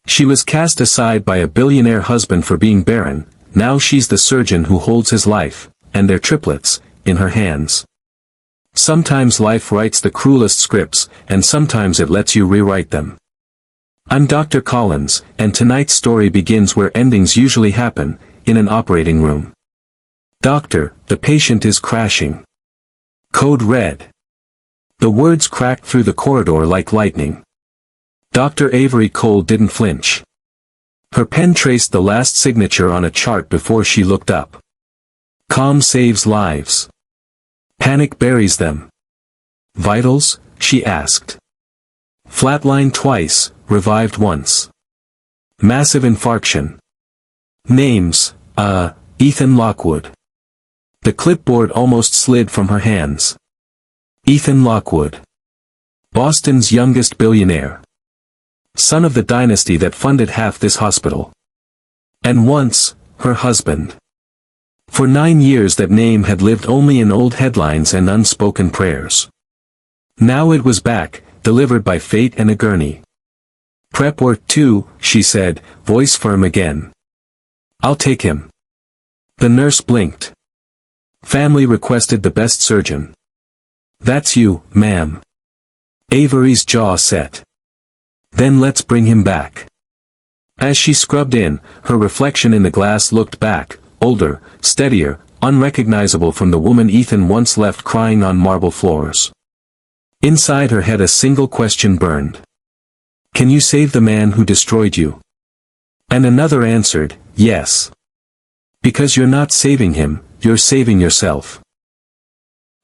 She was cast aside by a billionaire husband for being barren. Now she's the surgeon who holds his life, and their triplets, in her hands. Sometimes life writes the cruelest scripts, and sometimes it lets you rewrite them. I'm Dr. Collins, and tonight's story begins where endings usually happen, in an operating room. Doctor, the patient is crashing. Code red. The words cracked through the corridor like lightning. Dr. Avery Cole didn't flinch. Her pen traced the last signature on a chart before she looked up. Calm saves lives. Panic buries them. Vitals? She asked. Flatline twice, revived once. Massive infarction. Names, Ethan Lockwood. The clipboard almost slid from her hands. Ethan Lockwood. Boston's youngest billionaire. Son of the dynasty that funded half this hospital. And once, her husband. For 9 years that name had lived only in old headlines and unspoken prayers. Now it was back, delivered by fate and a gurney. Prep work too, she said, voice firm again. I'll take him. The nurse blinked. Family requested the best surgeon. That's you, ma'am. Avery's jaw set. Then let's bring him back. As she scrubbed in, her reflection in the glass looked back, older, steadier, unrecognizable from the woman Ethan once left crying on marble floors. Inside her head a single question burned. Can you save the man who destroyed you? And another answered, yes. Because you're not saving him, you're saving yourself.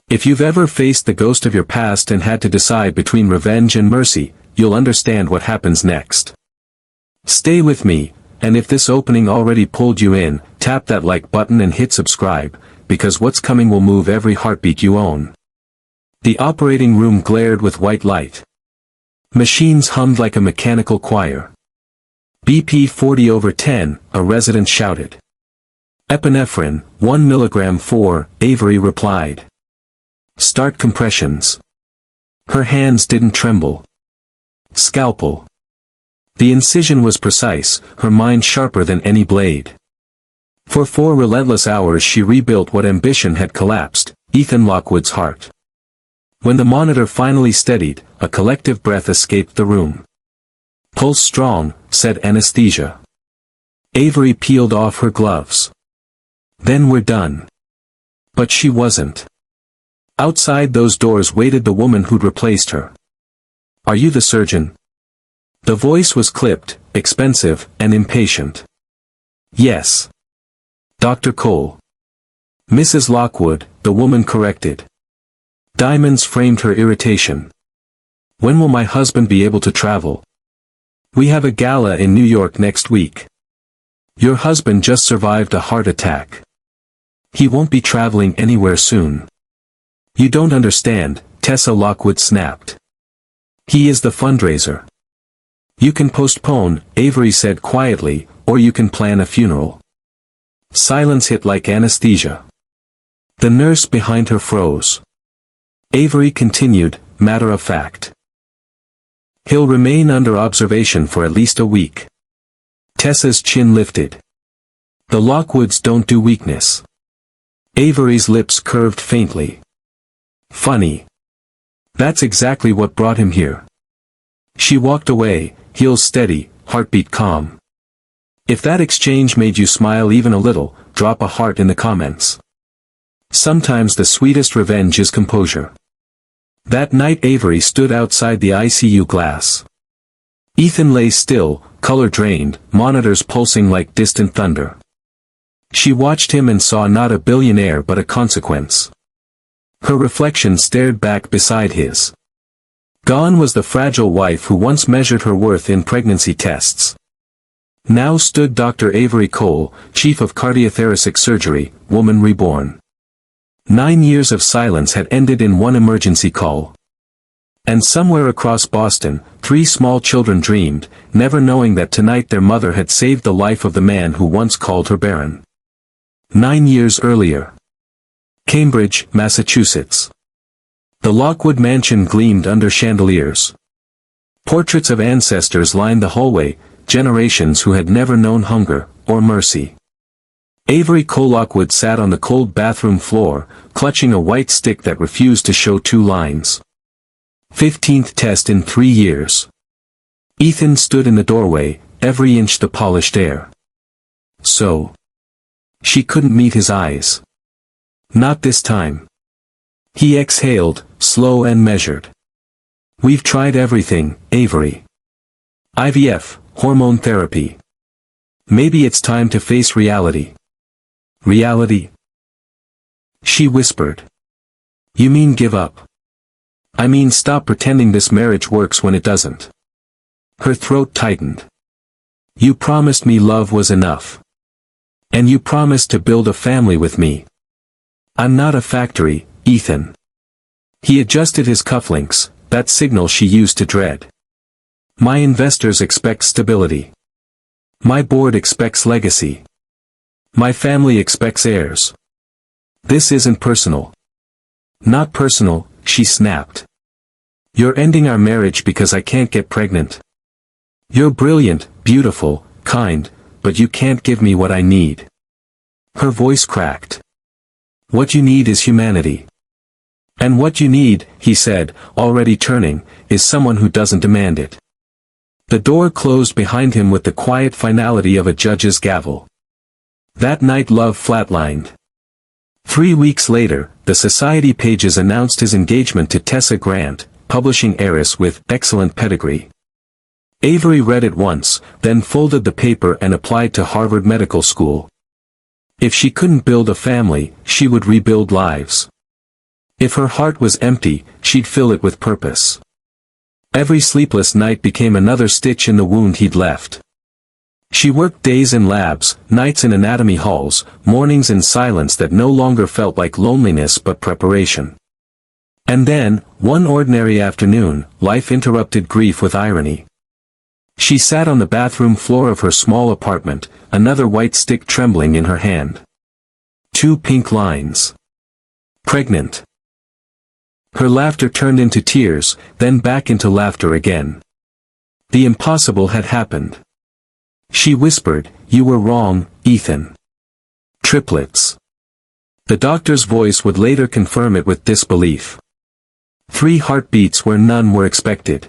If you've ever faced the ghost of your past and had to decide between revenge and mercy, you'll understand what happens next. Stay with me, and if this opening already pulled you in, tap that like button and hit subscribe, because what's coming will move every heartbeat you own. The operating room glared with white light. Machines hummed like a mechanical choir. BP 40/10, a resident shouted. Epinephrine, 1 milligram 4, Avery replied. Start compressions. Her hands didn't tremble. Scalpel. The incision was precise, her mind sharper than any blade. For 4 relentless hours she rebuilt what ambition had collapsed, Ethan Lockwood's heart. When the monitor finally steadied, a collective breath escaped the room. Pulse strong, said anesthesia. Avery peeled off her gloves. Then we're done. But she wasn't. Outside those doors waited the woman who'd replaced her. Are you the surgeon? The voice was clipped, expensive, and impatient. Yes. Dr. Cole. Mrs. Lockwood, the woman corrected. Diamonds framed her irritation. When will my husband be able to travel? We have a gala in New York next week. Your husband just survived a heart attack. He won't be traveling anywhere soon. You don't understand, Tessa Lockwood snapped. He is the fundraiser. You can postpone, Avery said quietly, or you can plan a funeral. Silence hit like anesthesia. The nurse behind her froze. Avery continued, matter of fact. He'll remain under observation for at least a week. Tessa's chin lifted. The Lockwoods don't do weakness. Avery's lips curved faintly. Funny. That's exactly what brought him here. She walked away, heels steady, heartbeat calm. If that exchange made you smile even a little, drop a heart in the comments. Sometimes the sweetest revenge is composure. That night Avery stood outside the ICU glass. Ethan lay still, color drained, monitors pulsing like distant thunder. She watched him and saw not a billionaire but a consequence. Her reflection stared back beside his. Gone was the fragile wife who once measured her worth in pregnancy tests. Now stood Dr. Avery Cole, chief of cardiothoracic surgery, woman reborn. 9 years of silence had ended in one emergency call. And somewhere across Boston, 3 small children dreamed, never knowing that tonight their mother had saved the life of the man who once called her Barren. 9 years earlier. Cambridge, Massachusetts. The Lockwood mansion gleamed under chandeliers. Portraits of ancestors lined the hallway, generations who had never known hunger, or mercy. Avery Lockwood sat on the cold bathroom floor, clutching a white stick that refused to show 2 lines. 15th test in 3 years. Ethan stood in the doorway, every inch the polished air. So. She couldn't meet his eyes. Not this time. He exhaled, slow and measured. We've tried everything, Avery. IVF, hormone therapy. Maybe it's time to face reality. Reality? She whispered. You mean give up? I mean stop pretending this marriage works when it doesn't. Her throat tightened. You promised me love was enough. And you promised to build a family with me. I'm not a factory, Ethan. He adjusted his cufflinks, that signal she used to dread. My investors expect stability. My board expects legacy. My family expects heirs. This isn't personal. Not personal, she snapped. You're ending our marriage because I can't get pregnant. You're brilliant, beautiful, kind, but you can't give me what I need. Her voice cracked. What you need is humanity. And what you need, he said, already turning, is someone who doesn't demand it. The door closed behind him with the quiet finality of a judge's gavel. That night love flatlined. 3 weeks later, the society pages announced his engagement to Tessa Grant, publishing heiress with excellent pedigree. Avery read it once, then folded the paper and applied to Harvard Medical School. If she couldn't build a family, she would rebuild lives. If her heart was empty, she'd fill it with purpose. Every sleepless night became another stitch in the wound he'd left. She worked days in labs, nights in anatomy halls, mornings in silence that no longer felt like loneliness but preparation. And then, one ordinary afternoon, life interrupted grief with irony. She sat on the bathroom floor of her small apartment, another white stick trembling in her hand. 2 pink lines. Pregnant. Her laughter turned into tears, then back into laughter again. The impossible had happened. She whispered, "You were wrong, Ethan. Triplets." The doctor's voice would later confirm it with disbelief. 3 heartbeats where none were expected.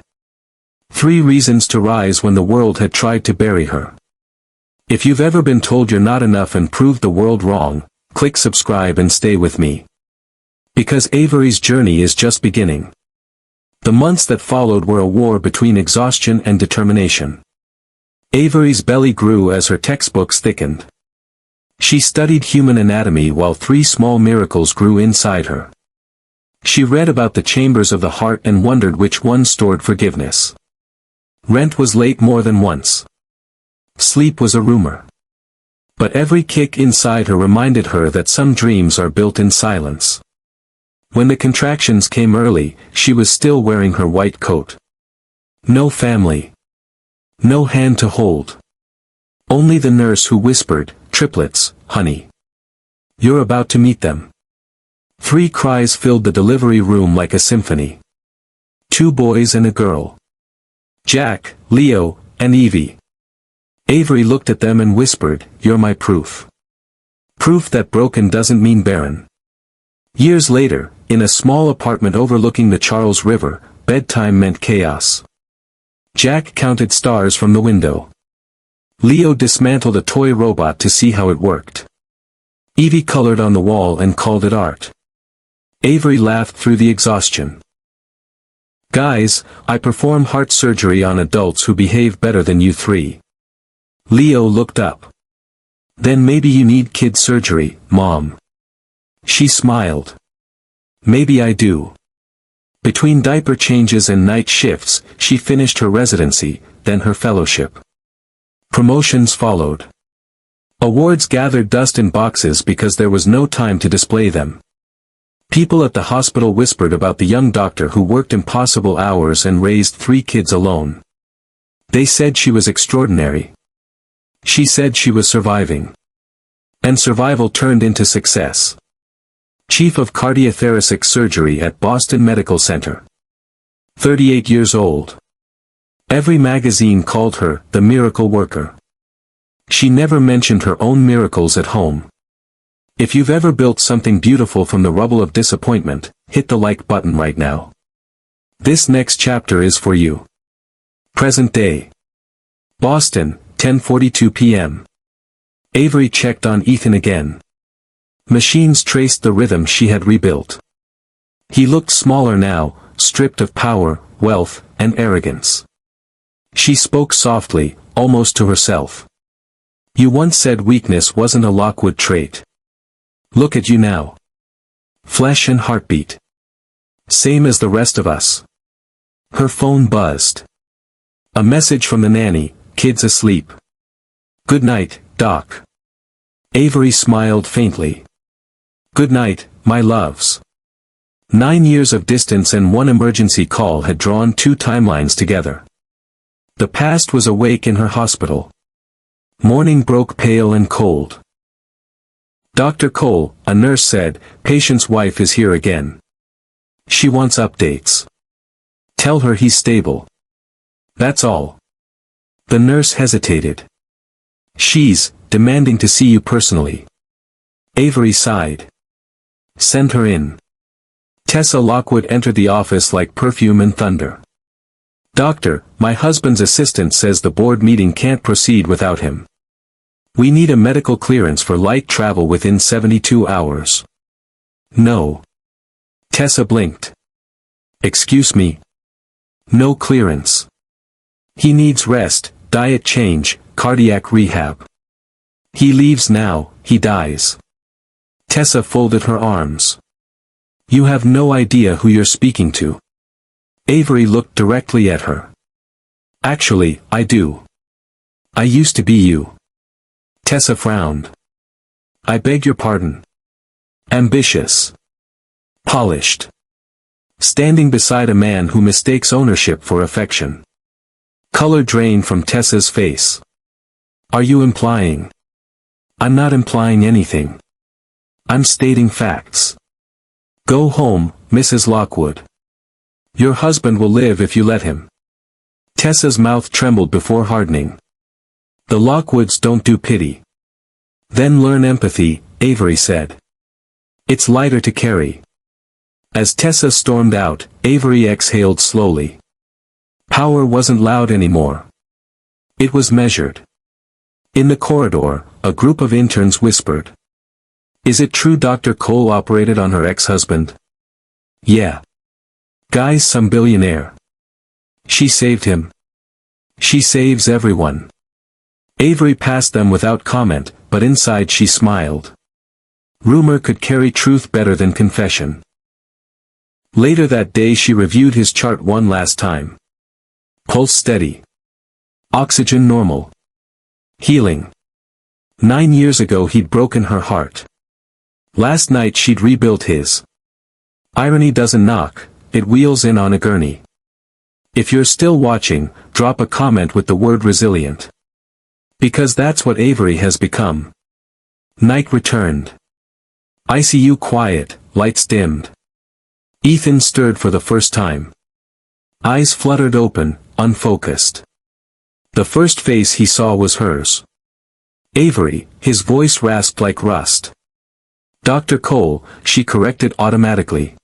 3 reasons to rise when the world had tried to bury her. If you've ever been told you're not enough and proved the world wrong, click subscribe and stay with me. Because Avery's journey is just beginning. The months that followed were a war between exhaustion and determination. Avery's belly grew as her textbooks thickened. She studied human anatomy while 3 small miracles grew inside her. She read about the chambers of the heart and wondered which one stored forgiveness. Rent was late more than once. Sleep was a rumor. But every kick inside her reminded her that some dreams are built in silence. When the contractions came early, she was still wearing her white coat. No family. No hand to hold. Only the nurse who whispered, "Triplets, honey. You're about to meet them." 3 cries filled the delivery room like a symphony. 2 boys and a girl. Jack, Leo, and Evie. Avery looked at them and whispered, "You're my proof. Proof that broken doesn't mean barren." Years later, in a small apartment overlooking the Charles River, bedtime meant chaos. Jack counted stars from the window. Leo dismantled a toy robot to see how it worked. Evie colored on the wall and called it art. Avery laughed through the exhaustion. "Guys, I perform heart surgery on adults who behave better than you 3. Leo looked up. "Then maybe you need kid surgery, Mom." She smiled. "Maybe I do." Between diaper changes and night shifts, she finished her residency, then her fellowship. Promotions followed. Awards gathered dust in boxes because there was no time to display them. People at the hospital whispered about the young doctor who worked impossible hours and raised 3 kids alone. They said she was extraordinary. She said she was surviving. And survival turned into success. Chief of cardiothoracic surgery at Boston Medical Center. 38 years old. Every magazine called her the miracle worker. She never mentioned her own miracles at home. If you've ever built something beautiful from the rubble of disappointment, hit the like button right now. This next chapter is for you. Present day. Boston, 10:42 p.m. Avery checked on Ethan again. Machines traced the rhythm she had rebuilt. He looked smaller now, stripped of power, wealth, and arrogance. She spoke softly, almost to herself. You once said weakness wasn't a Lockwood trait. Look at you now. Flesh and heartbeat. Same as the rest of us. Her phone buzzed. A message from the nanny, kids asleep. Good night, Doc. Avery smiled faintly. Good night, my loves. 9 years of distance and one emergency call had drawn 2 timelines together. The past was awake in her hospital. Morning broke pale and cold. Dr. Cole, a nurse said, patient's wife is here again. She wants updates. Tell her he's stable. That's all. The nurse hesitated. She's demanding to see you personally. Avery sighed. Send her in. Tessa Lockwood entered the office like perfume and thunder. Doctor, my husband's assistant says the board meeting can't proceed without him. We need a medical clearance for light travel within 72 hours. No. Tessa blinked. Excuse me. No clearance. He needs rest, diet change, cardiac rehab. He leaves now, he dies. Tessa folded her arms. You have no idea who you're speaking to. Avery looked directly at her. Actually, I do. I used to be you. Tessa frowned. I beg your pardon. Ambitious. Polished. Standing beside a man who mistakes ownership for affection. Color drained from Tessa's face. Are you implying? I'm not implying anything. I'm stating facts. Go home, Mrs. Lockwood. Your husband will live if you let him. Tessa's mouth trembled before hardening. The Lockwoods don't do pity. Then learn empathy, Avery said. It's lighter to carry. As Tessa stormed out, Avery exhaled slowly. Power wasn't loud anymore. It was measured. In the corridor, a group of interns whispered. Is it true Dr. Cole operated on her ex-husband? Yeah. Guy's some billionaire. She saved him. She saves everyone. Avery passed them without comment, but inside she smiled. Rumor could carry truth better than confession. Later that day she reviewed his chart one last time. Pulse steady. Oxygen normal. Healing. 9 years ago he'd broken her heart. Last night she'd rebuilt his. Irony doesn't knock, it wheels in on a gurney. If you're still watching, drop a comment with the word resilient. Because that's what Avery has become. Night returned. ICU quiet, lights dimmed. Ethan stirred for the first time. Eyes fluttered open, unfocused. The first face he saw was hers. Avery, his voice rasped like rust. Dr. Cole, she corrected automatically.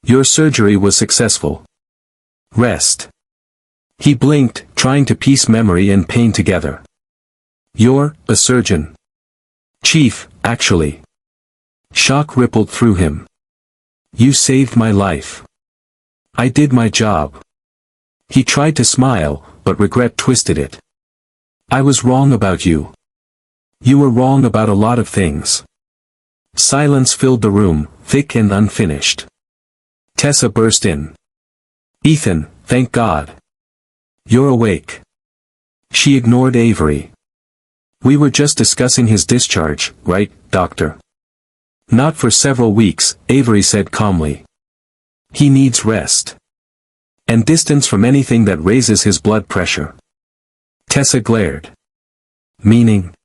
Your surgery was successful. Rest. He blinked, trying to piece memory and pain together. You're a surgeon. Chief, actually. Shock rippled through him. You saved my life. I did my job. He tried to smile, but regret twisted it. I was wrong about you. You were wrong about a lot of things. Silence filled the room, thick and unfinished. Tessa burst in. Ethan, thank God. You're awake. She ignored Avery. We were just discussing his discharge, right, doctor? Not for several weeks, Avery said calmly. He needs rest. And distance from anything that raises his blood pressure. Tessa glared. Meaning?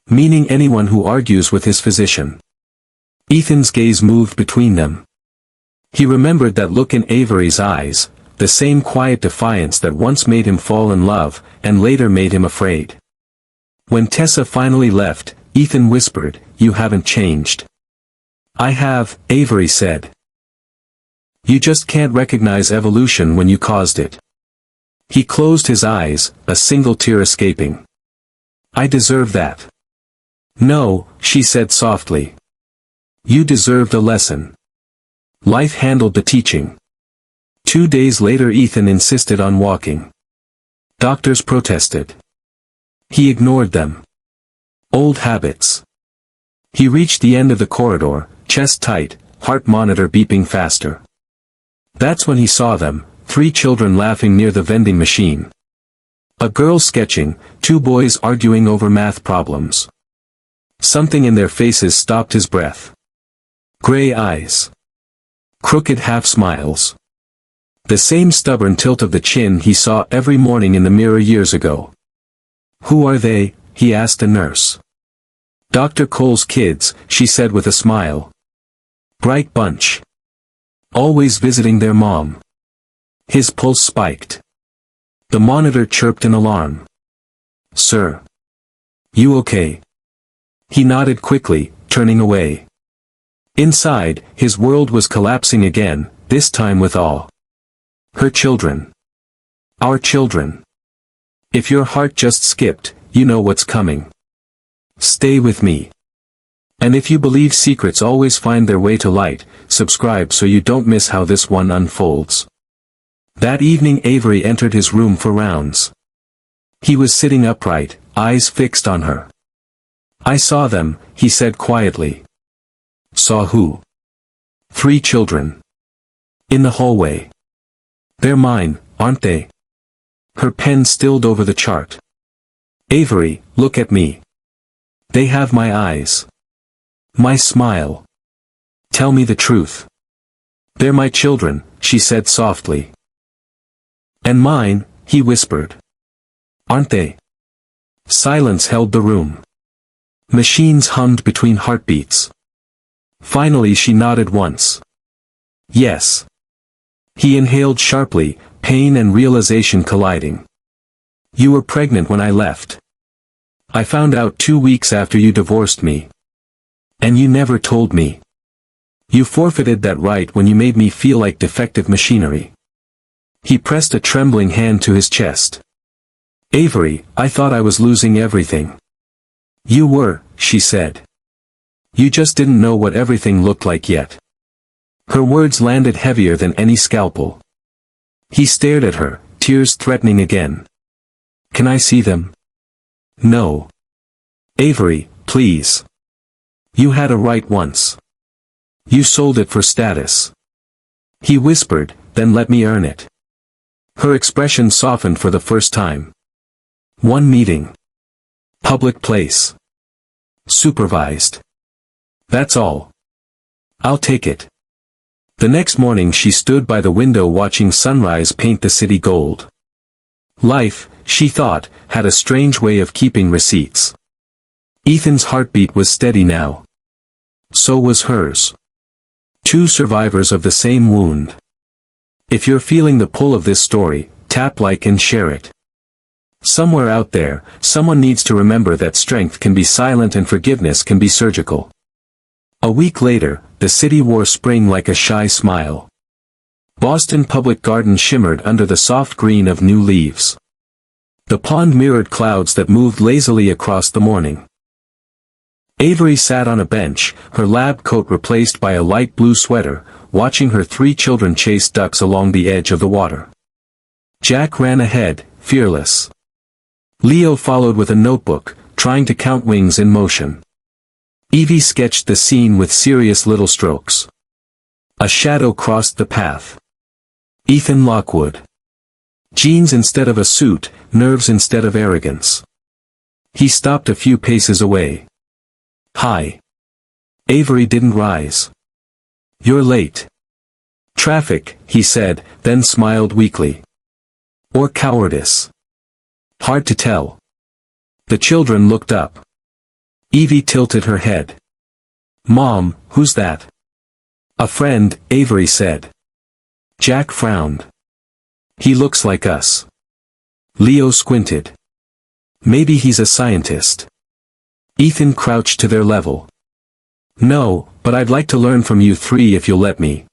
Meaning anyone who argues with his physician. Ethan's gaze moved between them. He remembered that look in Avery's eyes, the same quiet defiance that once made him fall in love, and later made him afraid. When Tessa finally left, Ethan whispered, "You haven't changed." "I have," Avery said. "You just can't recognize evolution when you caused it." He closed his eyes, a single tear escaping. "I deserve that." "No," she said softly. "You deserved a lesson. Life handled the teaching." 2 days later Ethan insisted on walking. Doctors protested. He ignored them. Old habits. He reached the end of the corridor, chest tight, heart monitor beeping faster. That's when he saw them, 3 children laughing near the vending machine. A girl sketching, 2 boys arguing over math problems. Something in their faces stopped his breath. Gray eyes. Crooked half-smiles. The same stubborn tilt of the chin he saw every morning in the mirror years ago. "Who are they?" he asked a nurse. "Dr. Cole's kids," she said with a smile. "Bright bunch. Always visiting their mom." His pulse spiked. The monitor chirped an alarm. "Sir. You okay?" He nodded quickly, turning away. Inside, his world was collapsing again, this time with awe. Her children. Our children. If your heart just skipped, you know what's coming. Stay with me. And if you believe secrets always find their way to light, subscribe so you don't miss how this one unfolds. That evening Avery entered his room for rounds. He was sitting upright, eyes fixed on her. "I saw them," he said quietly. "Saw who?" "3 children. In the hallway. They're mine, aren't they?" Her pen stilled over the chart. "Avery, look at me. They have my eyes. My smile. Tell me the truth." "They're my children," she said softly. "And mine," he whispered. "Aren't they?" Silence held the room. Machines hummed between heartbeats. Finally she nodded once. "Yes." He inhaled sharply, pain and realization colliding. "You were pregnant when I left. I found out 2 weeks after you divorced me. And you never told me. You forfeited that right when you made me feel like defective machinery." He pressed a trembling hand to his chest. "Avery, I thought I was losing everything." "You were," she said. "You just didn't know what everything looked like yet." Her words landed heavier than any scalpel. He stared at her, tears threatening again. "Can I see them?" "No. Avery, please. You had a right once. You sold it for status." He whispered, "Then let me earn it." Her expression softened for the first time. "1 meeting. Public place. Supervised. That's all. I'll take it." The next morning she stood by the window watching sunrise paint the city gold. Life, she thought, had a strange way of keeping receipts. Ethan's heartbeat was steady now. So was hers. 2 survivors of the same wound. If you're feeling the pull of this story, tap like and share it. Somewhere out there, someone needs to remember that strength can be silent and forgiveness can be surgical. A week later, the city wore spring like a shy smile. Boston Public Garden shimmered under the soft green of new leaves. The pond mirrored clouds that moved lazily across the morning. Avery sat on a bench, her lab coat replaced by a light blue sweater, watching her 3 children chase ducks along the edge of the water. Jack ran ahead, fearless. Leo followed with a notebook, trying to count wings in motion. Evie sketched the scene with serious little strokes. A shadow crossed the path. Ethan Lockwood. Jeans instead of a suit, nerves instead of arrogance. He stopped a few paces away. "Hi." Avery didn't rise. "You're late." "Traffic," he said, then smiled weakly. "Or cowardice. Hard to tell." The children looked up. Evie tilted her head. "Mom, who's that?" "A friend," Avery said. Jack frowned. He looks like us. Leo squinted. Maybe he's a scientist. Ethan crouched to their level. No, but I'd like to learn from you three if you'll let me.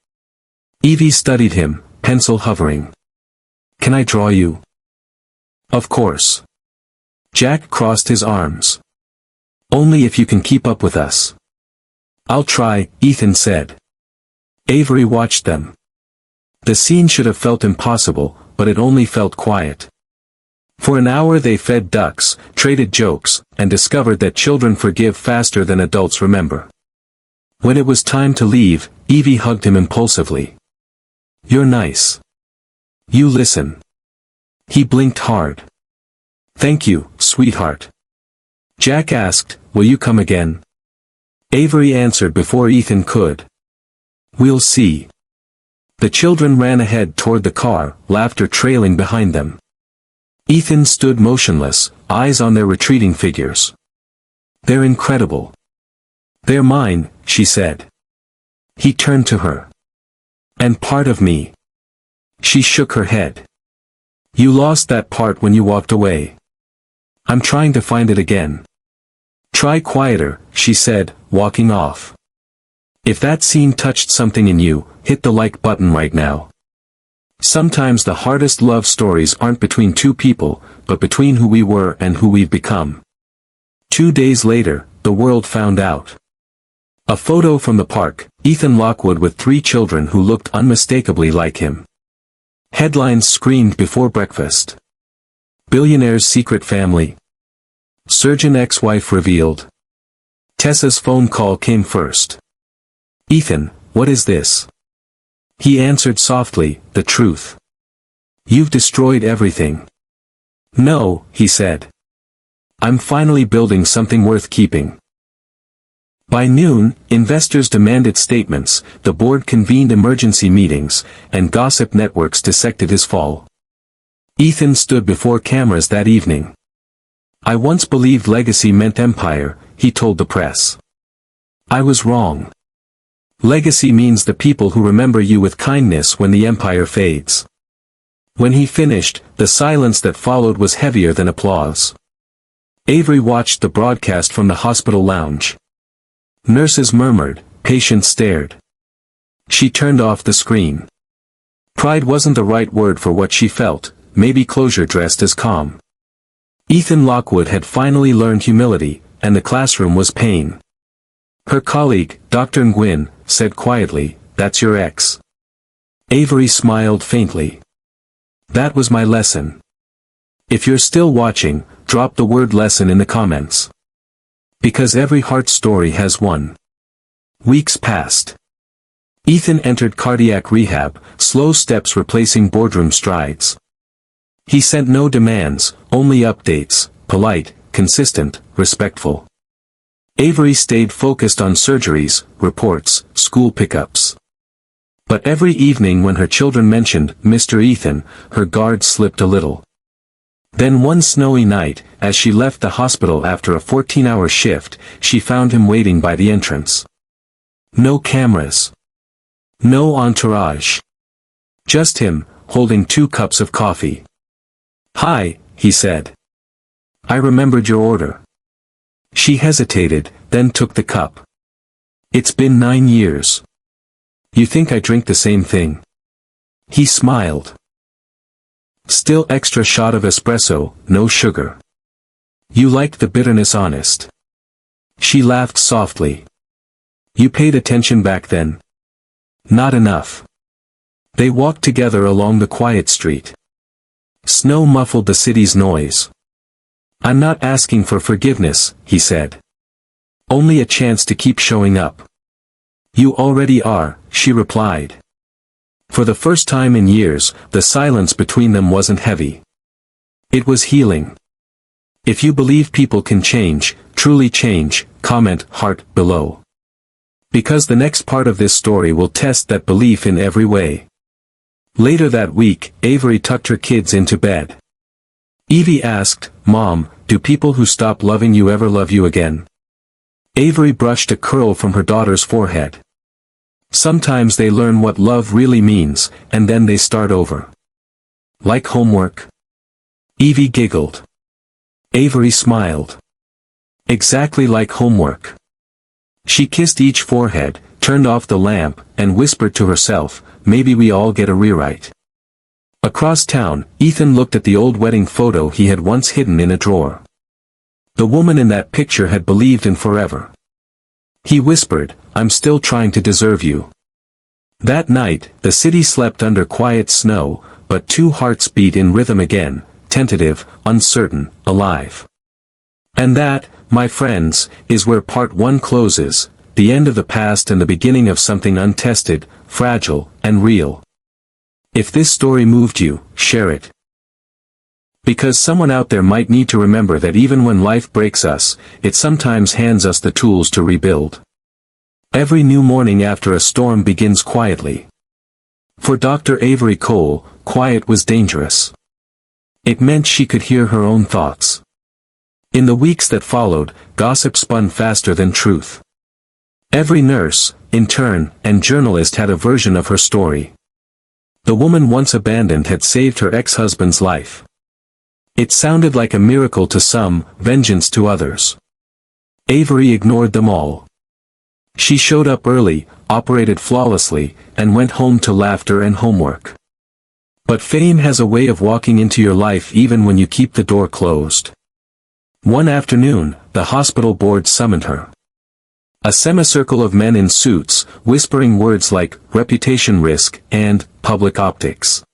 Evie studied him, pencil hovering. Can I draw you? Of course. Jack crossed his arms. Only if you can keep up with us. I'll try, Ethan said. Avery watched them. The scene should have felt impossible, but it only felt quiet. For an hour they fed ducks, traded jokes, and discovered that children forgive faster than adults remember. When it was time to leave, Evie hugged him impulsively. You're nice. You listen. He blinked hard. Thank you, sweetheart. Jack asked, will you come again? Avery answered before Ethan could. We'll see. The children ran ahead toward the car, laughter trailing behind them. Ethan stood motionless, eyes on their retreating figures. They're incredible. They're mine, she said. He turned to her. And part of me. She shook her head. You lost that part when you walked away. I'm trying to find it again. Try quieter, she said, walking off. If that scene touched something in you, hit the like button right now. Sometimes the hardest love stories aren't between two people, but between who we were and who we've become. 2 days later, the world found out. A photo from the park, Ethan Lockwood with 3 children who looked unmistakably like him. Headlines screamed before breakfast. Billionaire's secret family. Surgeon ex-wife revealed. Tessa's phone call came first. Ethan, what is this? He answered softly, the truth. You've destroyed everything. No, he said. I'm finally building something worth keeping. By noon, investors demanded statements, the board convened emergency meetings, and gossip networks dissected his fall. Ethan stood before cameras that evening. I once believed legacy meant empire, he told the press. I was wrong. Legacy means the people who remember you with kindness when the empire fades. When he finished, the silence that followed was heavier than applause. Avery watched the broadcast from the hospital lounge. Nurses murmured, patients stared. She turned off the screen. Pride wasn't the right word for what she felt, maybe closure dressed as calm. Ethan Lockwood had finally learned humility, and the classroom was pain. Her colleague, Dr. Nguyen, said quietly, that's your ex. Avery smiled faintly. That was my lesson. If you're still watching, drop the word lesson in the comments. Because every heart story has one. Weeks passed. Ethan entered cardiac rehab, slow steps replacing boardroom strides. He sent no demands, only updates, polite, consistent, respectful. Avery stayed focused on surgeries, reports, school pickups. But every evening when her children mentioned Mr. Ethan, her guard slipped a little. Then one snowy night, as she left the hospital after a 14-hour shift, she found him waiting by the entrance. No cameras. No entourage. Just him, holding 2 cups of coffee. Hi, he said. I remembered your order. She hesitated, then took the cup. It's been 9 years. You think I drink the same thing? He smiled. Still extra shot of espresso, no sugar. You liked the bitterness honest. She laughed softly. You paid attention back then? Not enough. They walked together along the quiet street. Snow muffled the city's noise. I'm not asking for forgiveness, he said. Only a chance to keep showing up. You already are, she replied. For the first time in years, the silence between them wasn't heavy. It was healing. If you believe people can change, truly change, comment heart below. Because the next part of this story will test that belief in every way. Later that week, Avery tucked her kids into bed. Evie asked, Mom, do people who stop loving you ever love you again? Avery brushed a curl from her daughter's forehead. Sometimes they learn what love really means, and then they start over. Like homework? Evie giggled. Avery smiled. Exactly like homework. She kissed each forehead, turned off the lamp, and whispered to herself, maybe we all get a rewrite. Across town, Ethan looked at the old wedding photo he had once hidden in a drawer. The woman in that picture had believed in forever. He whispered, I'm still trying to deserve you. That night, the city slept under quiet snow, but two hearts beat in rhythm again, tentative, uncertain, alive. And that, my friends, is where part 1 closes, the end of the past and the beginning of something untested, fragile, and real. If this story moved you, share it. Because someone out there might need to remember that even when life breaks us, it sometimes hands us the tools to rebuild. Every new morning after a storm begins quietly. For Dr. Avery Cole, quiet was dangerous. It meant she could hear her own thoughts. In the weeks that followed, gossip spun faster than truth. Every nurse, intern, and journalist had a version of her story. The woman once abandoned had saved her ex-husband's life. It sounded like a miracle to some, vengeance to others. Avery ignored them all. She showed up early, operated flawlessly, and went home to laughter and homework. But fame has a way of walking into your life even when you keep the door closed. One afternoon, the hospital board summoned her. A semicircle of men in suits, whispering words like, reputation risk, and, public optics.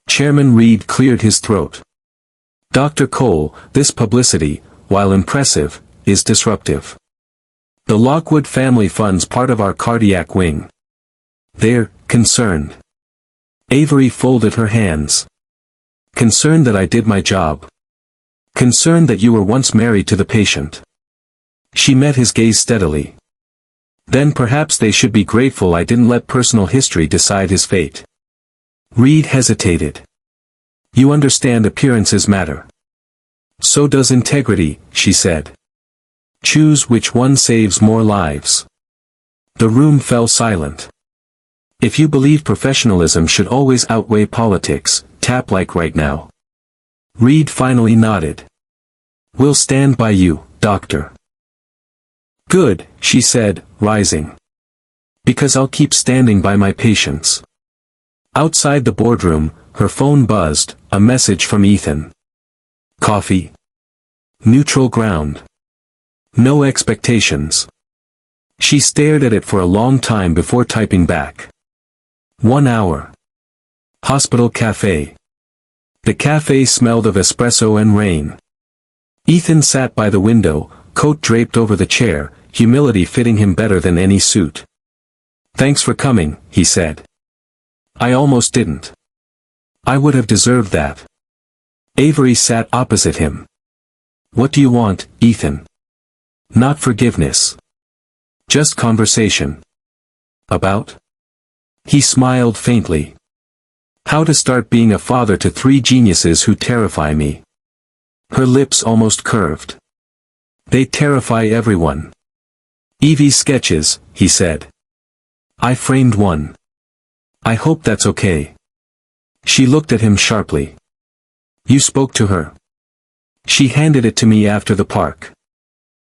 Chairman Reed cleared his throat. Dr. Cole, this publicity, while impressive, is disruptive. The Lockwood family funds part of our cardiac wing. They're concerned. Avery folded her hands. Concerned that I did my job. Concerned that you were once married to the patient. She met his gaze steadily. Then perhaps they should be grateful I didn't let personal history decide his fate. Reed hesitated. You understand appearances matter. So does integrity, she said. Choose which one saves more lives. The room fell silent. If you believe professionalism should always outweigh politics, tap like right now. Reed finally nodded. We'll stand by you, doctor. Good, she said, rising. Because I'll keep standing by my patients. Outside the boardroom, her phone buzzed, a message from Ethan. Coffee? Neutral ground. No expectations. She stared at it for a long time before typing back. 1 hour. Hospital cafe. The cafe smelled of espresso and rain. Ethan sat by the window, coat draped over the chair, humility fitting him better than any suit. Thanks for coming, he said. I almost didn't. I would have deserved that. Avery sat opposite him. What do you want, Ethan? Not forgiveness. Just conversation. About? He smiled faintly. How to start being a father to 3 geniuses who terrify me. Her lips almost curved. They terrify everyone. Evie's sketches, he said. I framed one. I hope that's okay. She looked at him sharply. You spoke to her. She handed it to me after the park.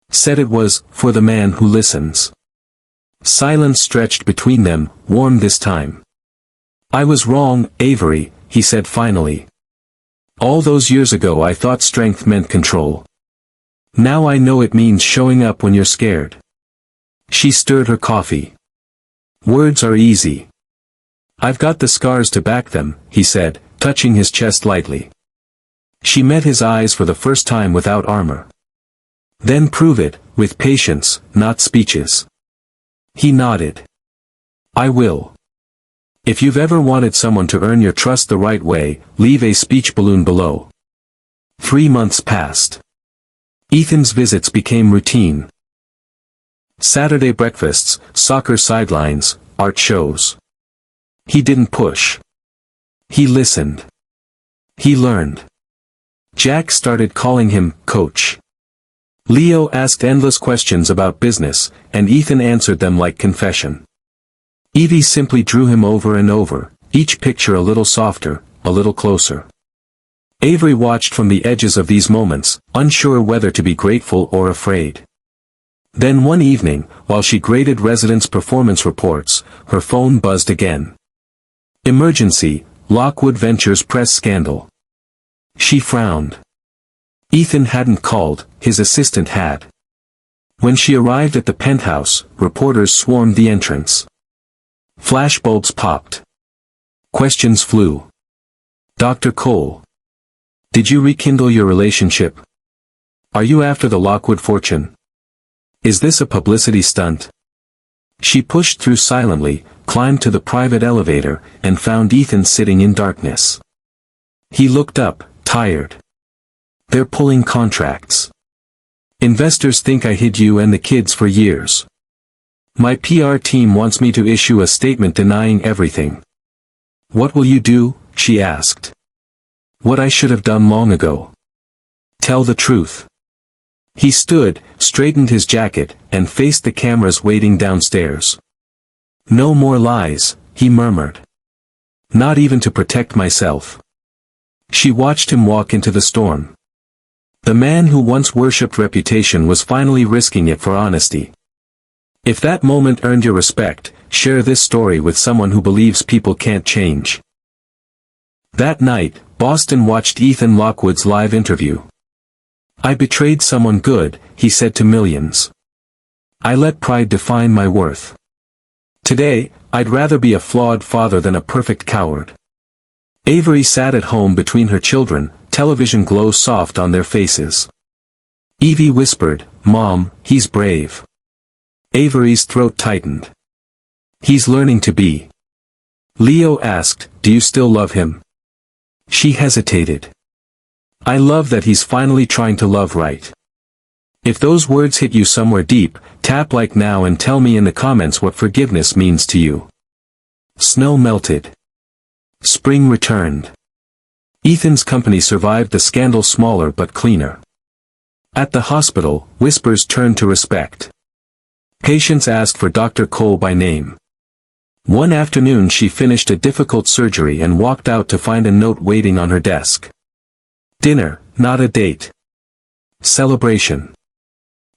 Said it was, for the man who listens. Silence stretched between them, warm this time. I was wrong, Avery, he said finally. All those years ago I thought strength meant control. Now I know it means showing up when you're scared. She stirred her coffee. Words are easy. I've got the scars to back them, he said, touching his chest lightly. She met his eyes for the first time without armor. Then prove it, with patience, not speeches. He nodded. I will. If you've ever wanted someone to earn your trust the right way, leave a speech balloon below. 3 months passed. Ethan's visits became routine. Saturday breakfasts, soccer sidelines, art shows. He didn't push. He listened. He learned. Jack started calling him coach. Leo asked endless questions about business, and Ethan answered them like confession. Evie simply drew him over and over, each picture a little softer, a little closer. Avery watched from the edges of these moments, unsure whether to be grateful or afraid. Then one evening, while she graded residents' performance reports, her phone buzzed again. Emergency, Lockwood Ventures press scandal. She frowned. Ethan hadn't called, his assistant had. When she arrived at the penthouse, reporters swarmed the entrance. Flashbulbs popped. Questions flew. Dr. Cole. Did you rekindle your relationship? Are you after the Lockwood fortune? Is this a publicity stunt? She pushed through silently, climbed to the private elevator, and found Ethan sitting in darkness. He looked up, tired. They're pulling contracts. Investors think I hid you and the kids for years. My PR team wants me to issue a statement denying everything. What will you do? She asked. What I should have done long ago. Tell the truth. He stood, straightened his jacket, and faced the cameras waiting downstairs. No more lies, he murmured. Not even to protect myself. She watched him walk into the storm. The man who once worshipped reputation was finally risking it for honesty. If that moment earned your respect, share this story with someone who believes people can't change. That night, Boston watched Ethan Lockwood's live interview. I betrayed someone good, he said to millions. I let pride define my worth. Today, I'd rather be a flawed father than a perfect coward. Avery sat at home between her children, television glow soft on their faces. Evie whispered, Mom, he's brave. Avery's throat tightened. He's learning to be. Leo asked, do you still love him? She hesitated. I love that he's finally trying to love right. If those words hit you somewhere deep, tap like now and tell me in the comments what forgiveness means to you. Snow melted. Spring returned. Ethan's company survived the scandal smaller but cleaner. At the hospital, whispers turned to respect. Patients asked for Dr. Cole by name. One afternoon she finished a difficult surgery and walked out to find a note waiting on her desk. Dinner, not a date. Celebration.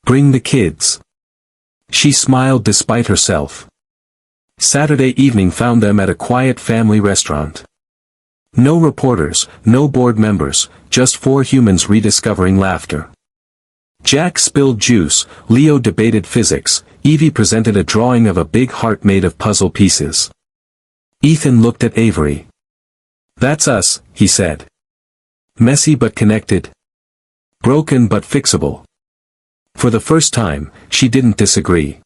Bring the kids. She smiled despite herself. Saturday evening found them at a quiet family restaurant. No reporters, no board members, just four humans rediscovering laughter. Jack spilled juice, Leo debated physics, Evie presented a drawing of a big heart made of puzzle pieces. Ethan looked at Avery. That's us, he said. Messy but connected. Broken but fixable. For the first time, she didn't disagree.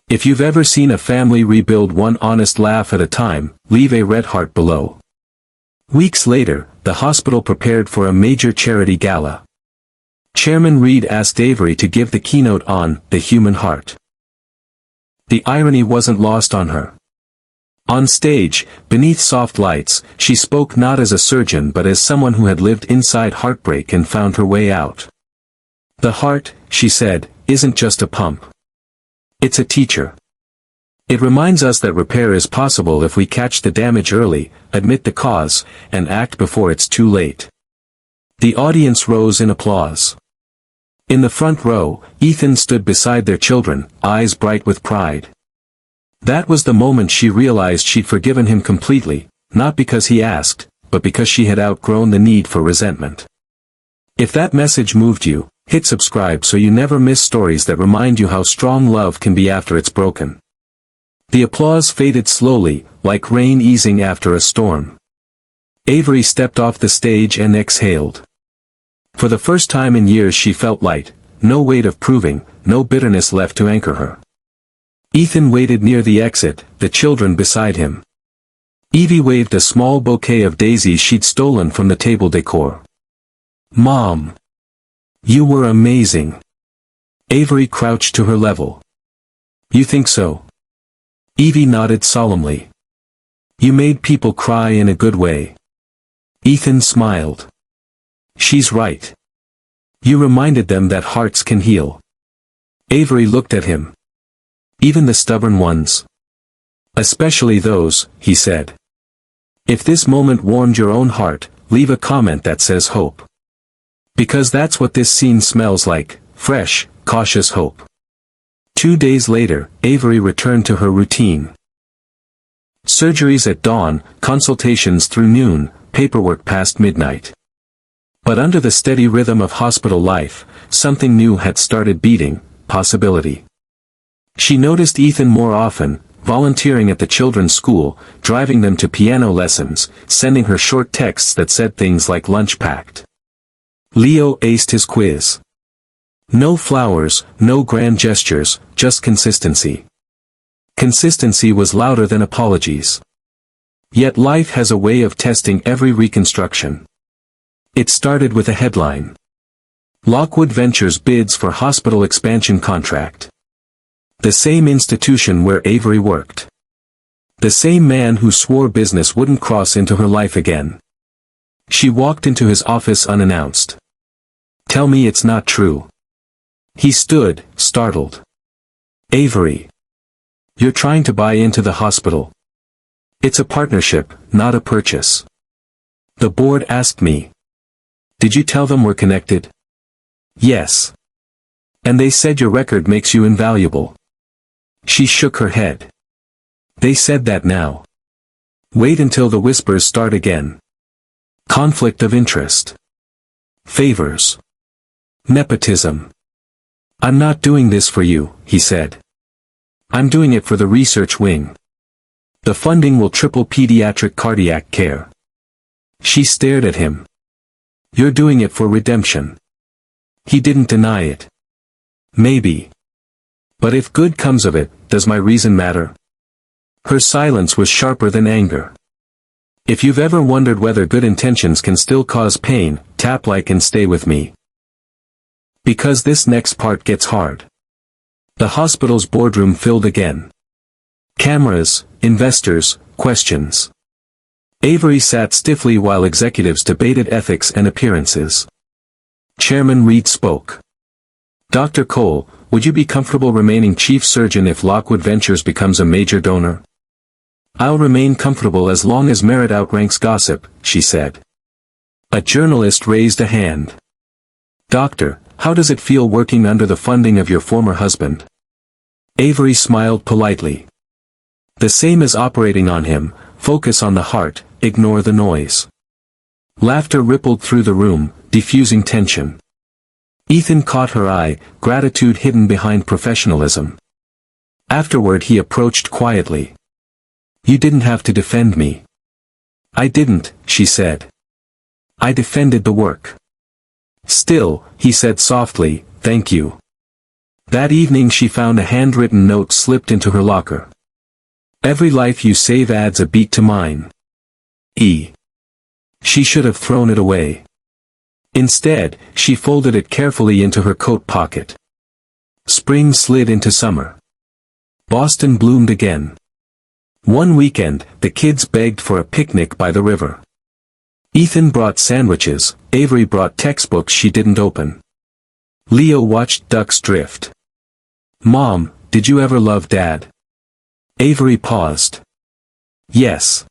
If you've ever seen a family rebuild one honest laugh at a time, leave a red heart below. Weeks later, the hospital prepared for a major charity gala. Chairman Reed asked Avery to give the keynote on the human heart. The irony wasn't lost on her. On stage, beneath soft lights, she spoke not as a surgeon but as someone who had lived inside heartbreak and found her way out. The heart, she said, isn't just a pump. It's a teacher. It reminds us that repair is possible if we catch the damage early, admit the cause, and act before it's too late. The audience rose in applause. In the front row, Ethan stood beside their children, eyes bright with pride. That was the moment she realized she'd forgiven him completely, not because he asked, but because she had outgrown the need for resentment. If that message moved you, hit subscribe so you never miss stories that remind you how strong love can be after it's broken. The applause faded slowly, like rain easing after a storm. Avery stepped off the stage and exhaled. For the first time in years she felt light, no weight of proving, no bitterness left to anchor her. Ethan waited near the exit, the children beside him. Evie waved a small bouquet of daisies she'd stolen from the table decor. Mom! You were amazing. Avery crouched to her level. You think so? Evie nodded solemnly. You made people cry in a good way. Ethan smiled. She's right. You reminded them that hearts can heal. Avery looked at him. Even the stubborn ones. Especially those, he said. If this moment warmed your own heart, leave a comment that says hope. Because that's what this scene smells like, fresh, cautious hope. 2 days later, Avery returned to her routine. Surgeries at dawn, consultations through noon, paperwork past midnight. But under the steady rhythm of hospital life, something new had started beating, possibility. She noticed Ethan more often, volunteering at the children's school, driving them to piano lessons, sending her short texts that said things like lunch packed. Leo aced his quiz. No flowers, no grand gestures, just consistency. Consistency was louder than apologies. Yet life has a way of testing every reconstruction. It started with a headline. Lockwood Ventures bids for hospital expansion contract. The same institution where Avery worked. The same man who swore business wouldn't cross into her life again. She walked into his office unannounced. Tell me it's not true. He stood, startled. Avery. You're trying to buy into the hospital. It's a partnership, not a purchase. The board asked me. Did you tell them we're connected? Yes. And they said your record makes you invaluable. She shook her head. They said that now. Wait until the whispers start again. Conflict of interest. Favors. Nepotism. I'm not doing this for you, he said. I'm doing it for the research wing. The funding will triple pediatric cardiac care. She stared at him. You're doing it for redemption. He didn't deny it. Maybe. But if good comes of it, does my reason matter? Her silence was sharper than anger. If you've ever wondered whether good intentions can still cause pain, tap like and stay with me. Because this next part gets hard. The hospital's boardroom filled again. Cameras, investors, questions. Avery sat stiffly while executives debated ethics and appearances. Chairman Reed spoke. Dr. Cole, would you be comfortable remaining chief surgeon if Lockwood Ventures becomes a major donor? I'll remain comfortable as long as merit outranks gossip, she said. A journalist raised a hand. Doctor, how does it feel working under the funding of your former husband? Avery smiled politely. The same as operating on him, focus on the heart, ignore the noise. Laughter rippled through the room, diffusing tension. Ethan caught her eye, gratitude hidden behind professionalism. Afterward he approached quietly. You didn't have to defend me. I didn't, she said. I defended the work. Still, he said softly, thank you. That evening she found a handwritten note slipped into her locker. Every life you save adds a beat to mine. E. She should have thrown it away. Instead, she folded it carefully into her coat pocket. Spring slid into summer. Boston bloomed again. One weekend, the kids begged for a picnic by the river. Ethan brought sandwiches, Avery brought textbooks she didn't open. Leo watched ducks drift. Mom, did you ever love Dad? Avery paused. Yes.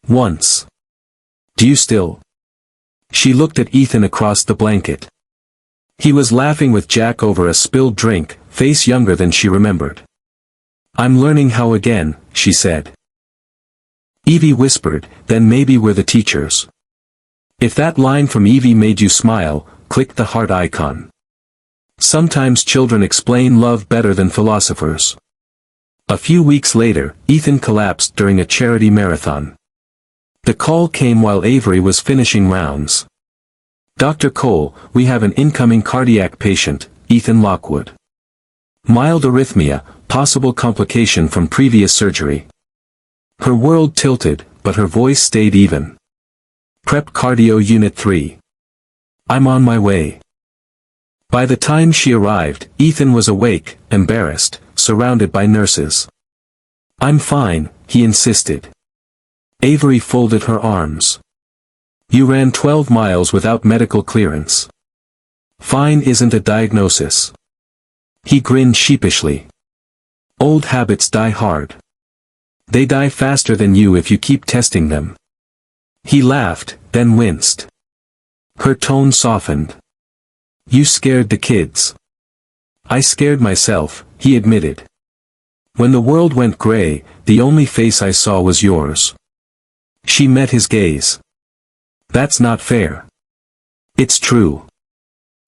Once. Do you still? She looked at Ethan across the blanket. He was laughing with Jack over a spilled drink, face younger than she remembered. I'm learning how again, she said. Evie whispered, then maybe we're the teachers. If that line from Evie made you smile, click the heart icon. Sometimes children explain love better than philosophers. A few weeks later, Ethan collapsed during a charity marathon. The call came while Avery was finishing rounds. Dr. Cole, we have an incoming cardiac patient, Ethan Lockwood. Mild arrhythmia, possible complication from previous surgery. Her world tilted, but her voice stayed even. Prep Cardio Unit 3. I'm on my way. By the time she arrived, Ethan was awake, embarrassed, surrounded by nurses. I'm fine, he insisted. Avery folded her arms. You ran 12 miles without medical clearance. Fine isn't a diagnosis. He grinned sheepishly. Old habits die hard. They die faster than you if you keep testing them. He laughed, then winced. Her tone softened. You scared the kids. I scared myself, he admitted. When the world went gray, the only face I saw was yours. She met his gaze. That's not fair. It's true.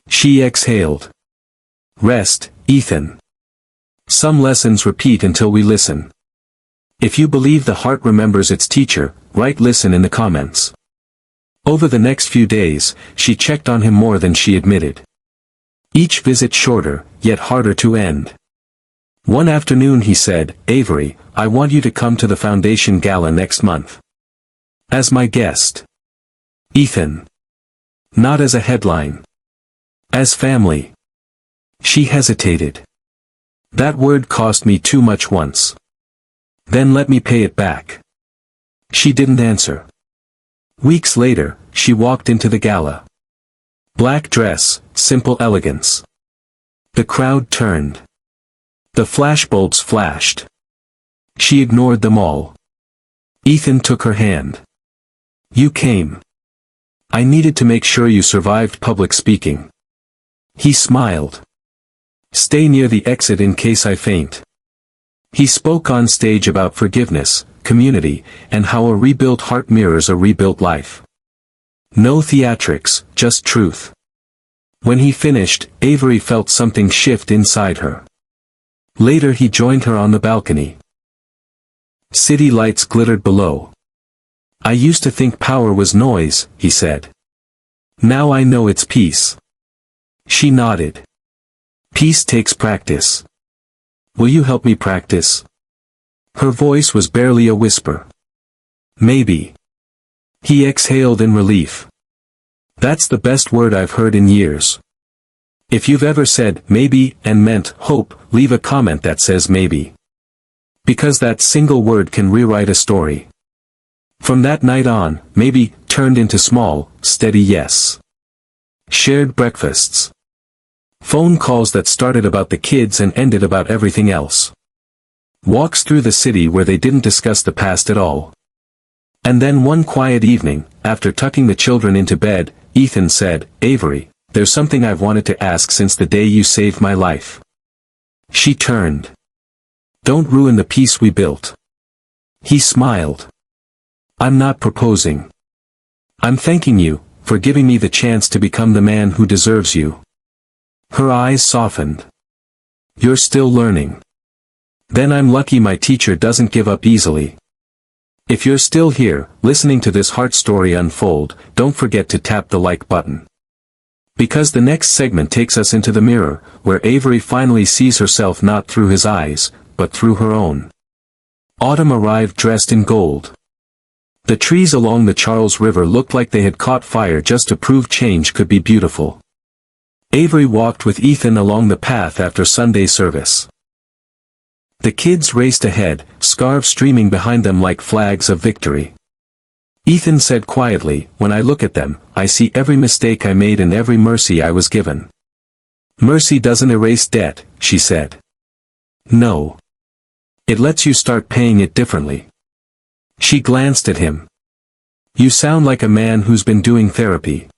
She exhaled. Rest, Ethan. Some lessons repeat until we listen. If you believe the heart remembers its teacher, write listen in the comments. Over the next few days, she checked on him more than she admitted. Each visit shorter, yet harder to end. One afternoon he said, Avery, I want you to come to the foundation gala next month. As my guest. Ethan. Not as a headline. As family. She hesitated. That word cost me too much once. Then let me pay it back. She didn't answer. Weeks later, she walked into the gala. Black dress, simple elegance. The crowd turned. The flashbulbs flashed. She ignored them all. Ethan took her hand. You came. I needed to make sure you survived public speaking. He smiled. Stay near the exit in case I faint. He spoke on stage about forgiveness, community, and how a rebuilt heart mirrors a rebuilt life. No theatrics, just truth. When he finished, Avery felt something shift inside her. Later he joined her on the balcony. City lights glittered below. I used to think power was noise, he said. Now I know it's peace. She nodded. Peace takes practice. Will you help me practice? Her voice was barely a whisper. Maybe. He exhaled in relief. That's the best word I've heard in years. If you've ever said maybe and meant hope, leave a comment that says maybe. Because that single word can rewrite a story. From that night on, maybe turned into small, steady yes. Shared breakfasts. Phone calls that started about the kids and ended about everything else. Walks through the city where they didn't discuss the past at all. And then one quiet evening, after tucking the children into bed, Ethan said, Avery, there's something I've wanted to ask since the day you saved my life. She turned. Don't ruin the peace we built. He smiled. I'm not proposing. I'm thanking you, for giving me the chance to become the man who deserves you. Her eyes softened. You're still learning. Then I'm lucky my teacher doesn't give up easily. If you're still here, listening to this heart story unfold, don't forget to tap the like button. Because the next segment takes us into the mirror, where Avery finally sees herself not through his eyes, but through her own. Autumn arrived dressed in gold. The trees along the Charles River looked like they had caught fire just to prove change could be beautiful. Avery walked with Ethan along the path after Sunday service. The kids raced ahead, scarves streaming behind them like flags of victory. Ethan said quietly, when I look at them, I see every mistake I made and every mercy I was given. Mercy doesn't erase debt, she said. No. It lets you start paying it differently. She glanced at him. You sound like a man who's been doing therapy.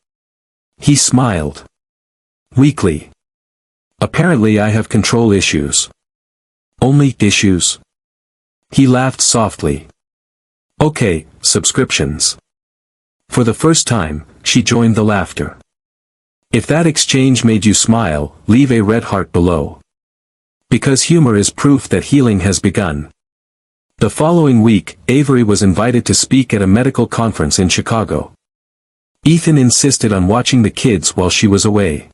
He smiled. Weakly. Apparently I have control issues. Only issues? He laughed softly. Okay, subscriptions. For the first time, she joined the laughter. If that exchange made you smile, leave a red heart below. Because humor is proof that healing has begun. The following week, Avery was invited to speak at a medical conference in Chicago. Ethan insisted on watching the kids while she was away.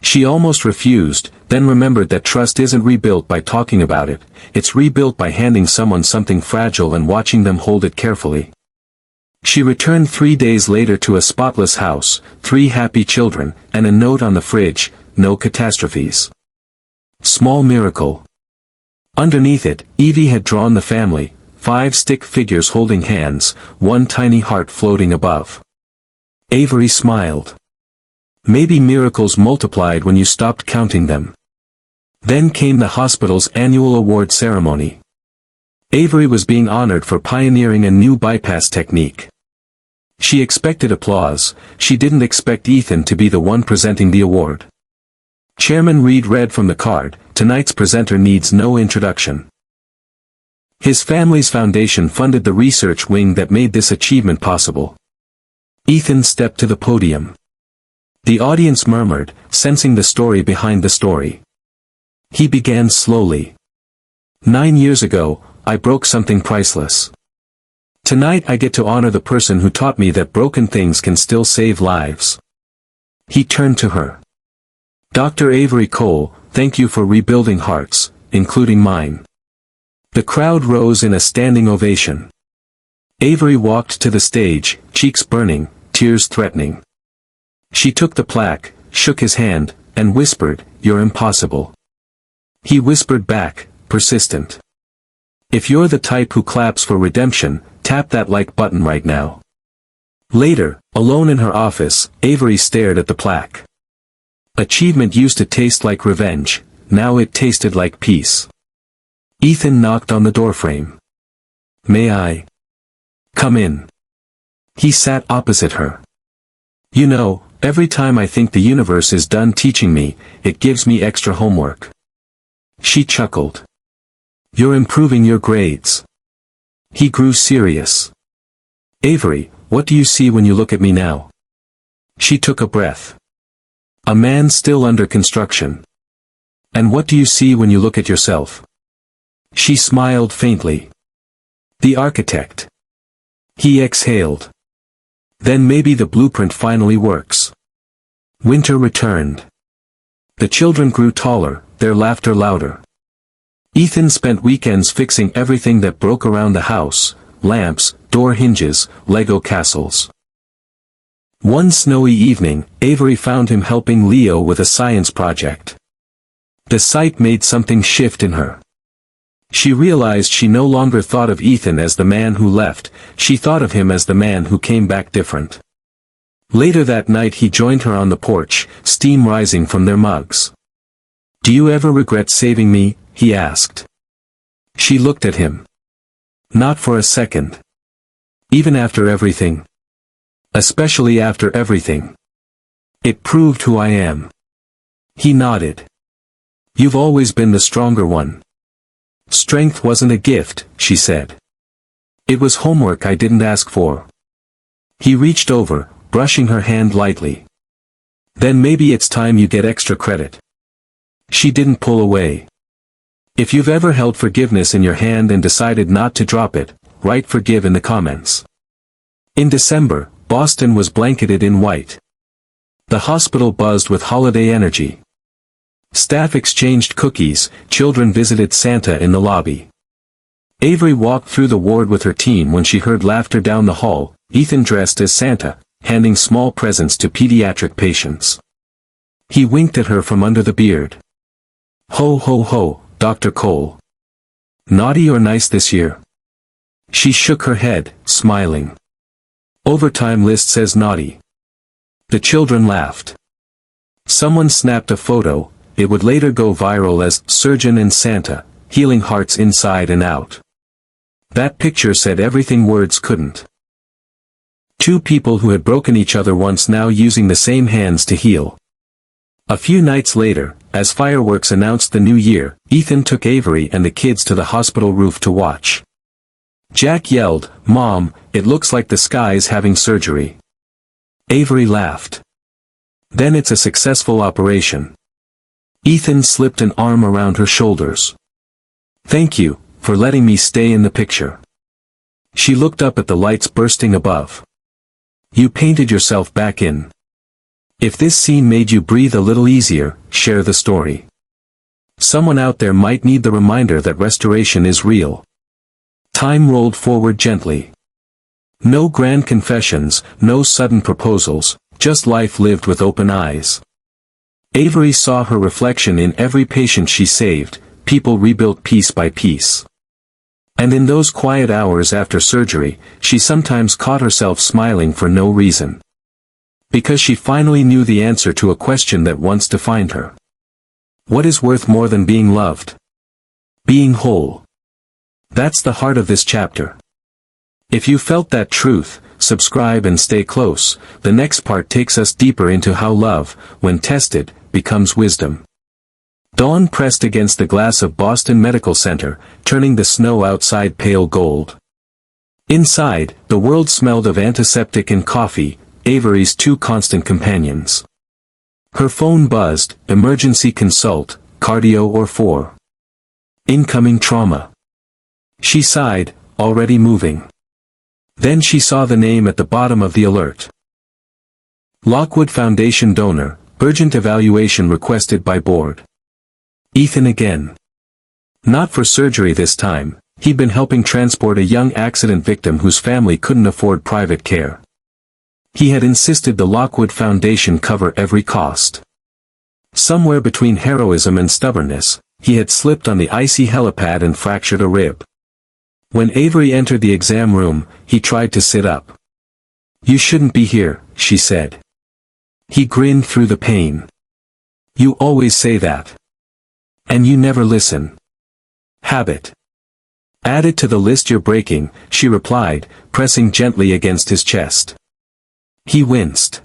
She almost refused, then remembered that trust isn't rebuilt by talking about it, it's rebuilt by handing someone something fragile and watching them hold it carefully. She returned 3 days later to a spotless house, 3 happy children, and a note on the fridge, no catastrophes. Small miracle. Underneath it, Evie had drawn the family, 5 stick figures holding hands, 1 tiny heart floating above. Avery smiled. Maybe miracles multiplied when you stopped counting them. Then came the hospital's annual award ceremony. Avery was being honored for pioneering a new bypass technique. She expected applause, she didn't expect Ethan to be the one presenting the award. Chairman Reed read from the card, "Tonight's presenter needs no introduction." His family's foundation funded the research wing that made this achievement possible. Ethan stepped to the podium. The audience murmured, sensing the story behind the story. He began slowly. 9 years ago, I broke something priceless. Tonight I get to honor the person who taught me that broken things can still save lives. He turned to her. Dr. Avery Cole, thank you for rebuilding hearts, including mine. The crowd rose in a standing ovation. Avery walked to the stage, cheeks burning, tears threatening. She took the plaque, shook his hand, and whispered, "You're impossible." He whispered back, persistent. "If you're the type who claps for redemption, tap that like button right now." Later, alone in her office, Avery stared at the plaque. Achievement used to taste like revenge, now it tasted like peace. Ethan knocked on the doorframe. "May I come in?" He sat opposite her. "You know, every time I think the universe is done teaching me, it gives me extra homework." She chuckled. "You're improving your grades." He grew serious. "Avery, what do you see when you look at me now?" She took a breath. "A man still under construction." "And what do you see when you look at yourself?" She smiled faintly. "The architect." He exhaled. "Then maybe the blueprint finally works." Winter returned. The children grew taller, their laughter louder. Ethan spent weekends fixing everything that broke around the house: lamps, door hinges, Lego castles. One snowy evening, Avery found him helping Leo with a science project. The sight made something shift in her. She realized she no longer thought of Ethan as the man who left, she thought of him as the man who came back different. Later that night he joined her on the porch, steam rising from their mugs. "Do you ever regret saving me?" he asked. She looked at him. "Not for a second. Even after everything. Especially after everything. It proved who I am." He nodded. "You've always been the stronger one." "Strength wasn't a gift," she said. "It was homework I didn't ask for." He reached over, brushing her hand lightly. "Then maybe it's time you get extra credit." She didn't pull away. If you've ever held forgiveness in your hand and decided not to drop it, write "forgive" in the comments. In December, Boston was blanketed in white. The hospital buzzed with holiday energy. Staff exchanged cookies, children visited Santa in the lobby. Avery walked through the ward with her team when she heard laughter down the hall, Ethan dressed as Santa, handing small presents to pediatric patients. He winked at her from under the beard. "Ho ho ho, Dr. Cole. Naughty or nice this year?" She shook her head, smiling. "Overtime list says naughty." The children laughed. Someone snapped a photo. It would later go viral as "Surgeon and Santa, healing hearts inside and out." That picture said everything words couldn't. Two people who had broken each other once now using the same hands to heal. A few nights later, as fireworks announced the new year, Ethan took Avery and the kids to the hospital roof to watch. Jack yelled, "Mom, it looks like the sky's having surgery." Avery laughed. "Then it's a successful operation." Ethan slipped an arm around her shoulders. "Thank you, for letting me stay in the picture." She looked up at the lights bursting above. "You painted yourself back in. If this scene made you breathe a little easier, share the story. Someone out there might need the reminder that restoration is real." Time rolled forward gently. No grand confessions, no sudden proposals, just life lived with open eyes. Avery saw her reflection in every patient she saved, people rebuilt piece by piece. And in those quiet hours after surgery, she sometimes caught herself smiling for no reason. Because she finally knew the answer to a question that once defined her. What is worth more than being loved? Being whole. That's the heart of this chapter. If you felt that truth, subscribe and stay close. The next part takes us deeper into how love, when tested, becomes wisdom. Dawn pressed against the glass of Boston Medical Center, turning the snow outside pale gold. Inside, the world smelled of antiseptic and coffee, Avery's two constant companions. Her phone buzzed, emergency consult, cardio or 4. Incoming trauma. She sighed, already moving. Then she saw the name at the bottom of the alert. Lockwood Foundation donor, urgent evaluation requested by board. Ethan again. Not for surgery this time, he'd been helping transport a young accident victim whose family couldn't afford private care. He had insisted the Lockwood Foundation cover every cost. Somewhere between heroism and stubbornness, he had slipped on the icy helipad and fractured a rib. When Avery entered the exam room, he tried to sit up. "You shouldn't be here," she said. He grinned through the pain. "You always say that. And you never listen." "Habit. Add it to the list you're breaking," she replied, pressing gently against his chest. He winced.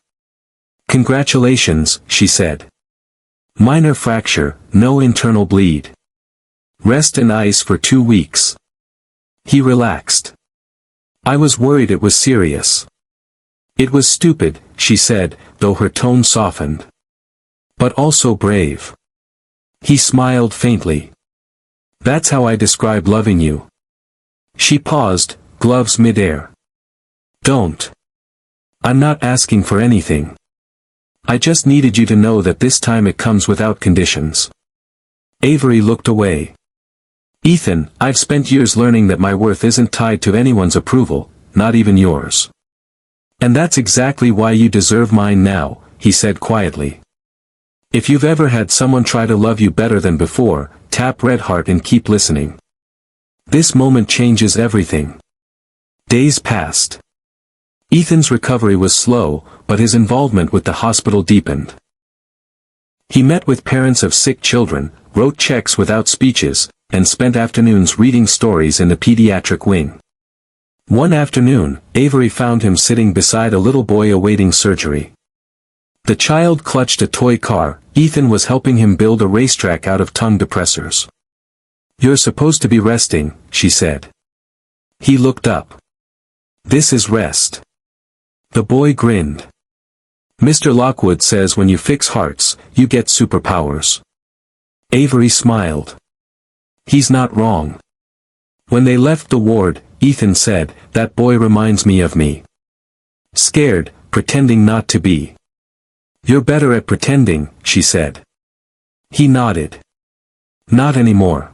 "Congratulations," she said. "Minor fracture, no internal bleed. Rest and ice for 2 weeks." He relaxed. "I was worried it was serious." "It was stupid," she said, though her tone softened. "But also brave." He smiled faintly. "That's how I describe loving you." She paused, gloves midair. "Don't. I'm not asking for anything. I just needed you to know that this time it comes without conditions." Avery looked away. "Ethan, I've spent years learning that my worth isn't tied to anyone's approval, not even yours. And that's exactly why you deserve mine now," he said quietly. "If you've ever had someone try to love you better than before, tap red heart and keep listening. This moment changes everything." Days passed. Ethan's recovery was slow, but his involvement with the hospital deepened. He met with parents of sick children, wrote checks without speeches, and spent afternoons reading stories in the pediatric wing. One afternoon, Avery found him sitting beside a little boy awaiting surgery. The child clutched a toy car. Ethan was helping him build a racetrack out of tongue depressors. "You're supposed to be resting," she said. He looked up. "This is rest." The boy grinned. "Mr. Lockwood says when you fix hearts, you get superpowers." Avery smiled. "He's not wrong." When they left the ward, Ethan said, "That boy reminds me of me. Scared, pretending not to be." "You're better at pretending," she said. He nodded. "Not anymore."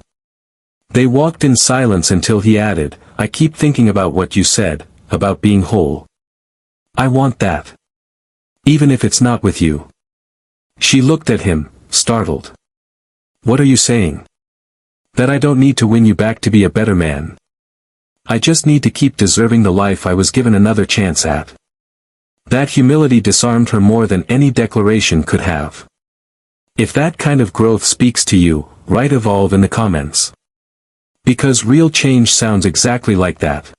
They walked in silence until he added, "I keep thinking about what you said, about being whole. I want that. Even if it's not with you." She looked at him, startled. "What are you saying?" "That I don't need to win you back to be a better man. I just need to keep deserving the life I was given another chance at." That humility disarmed her more than any declaration could have. If that kind of growth speaks to you, write evolve in the comments. Because real change sounds exactly like that.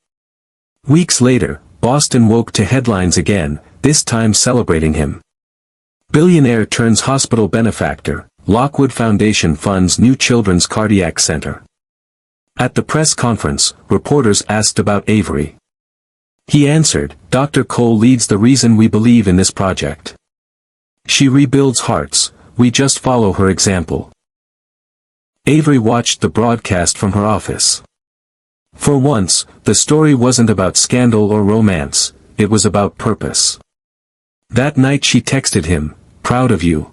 Weeks later, Boston woke to headlines again, this time celebrating him. Billionaire turns hospital benefactor, Lockwood Foundation funds new children's cardiac center. At the press conference, reporters asked about Avery. He answered, "Dr. Cole leads the reason we believe in this project. She rebuilds hearts, we just follow her example." Avery watched the broadcast from her office. For once, the story wasn't about scandal or romance, it was about purpose. That night she texted him, "Proud of you."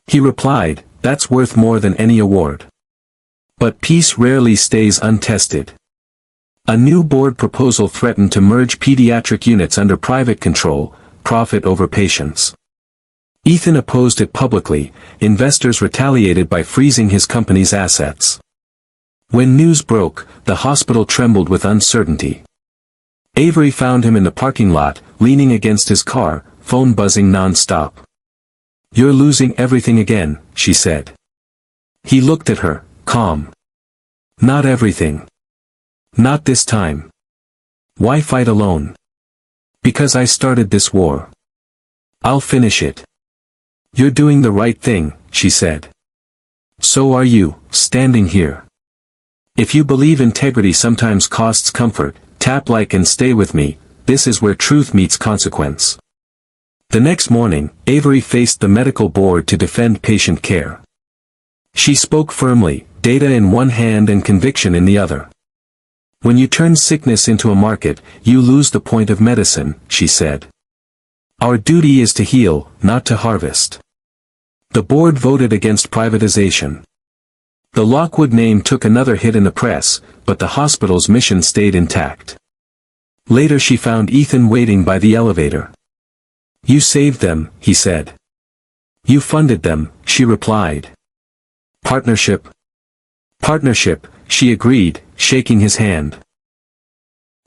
He replied, "That's worth more than any award." But peace rarely stays untested. A new board proposal threatened to merge pediatric units under private control, profit over patients. Ethan opposed it publicly. Investors retaliated by freezing his company's assets. When news broke, the hospital trembled with uncertainty. Avery found him in the parking lot, leaning against his car, phone buzzing non-stop. "You're losing everything again," she said. He looked at her, calm. "Not everything. Not this time." Why fight alone? Because I started this war. I'll finish it. You're doing the right thing, she said. So are you, standing here. If you believe integrity sometimes costs comfort, tap like and stay with me. This is where truth meets consequence. The next morning, Avery faced the medical board to defend patient care. She spoke firmly, data in one hand and conviction in the other. When you turn sickness into a market, you lose the point of medicine, she said. Our duty is to heal, not to harvest. The board voted against privatization. The Lockwood name took another hit in the press, but the hospital's mission stayed intact. Later she found Ethan waiting by the elevator. You saved them, he said. You funded them, she replied. Partnership? Partnership, she agreed, shaking his hand.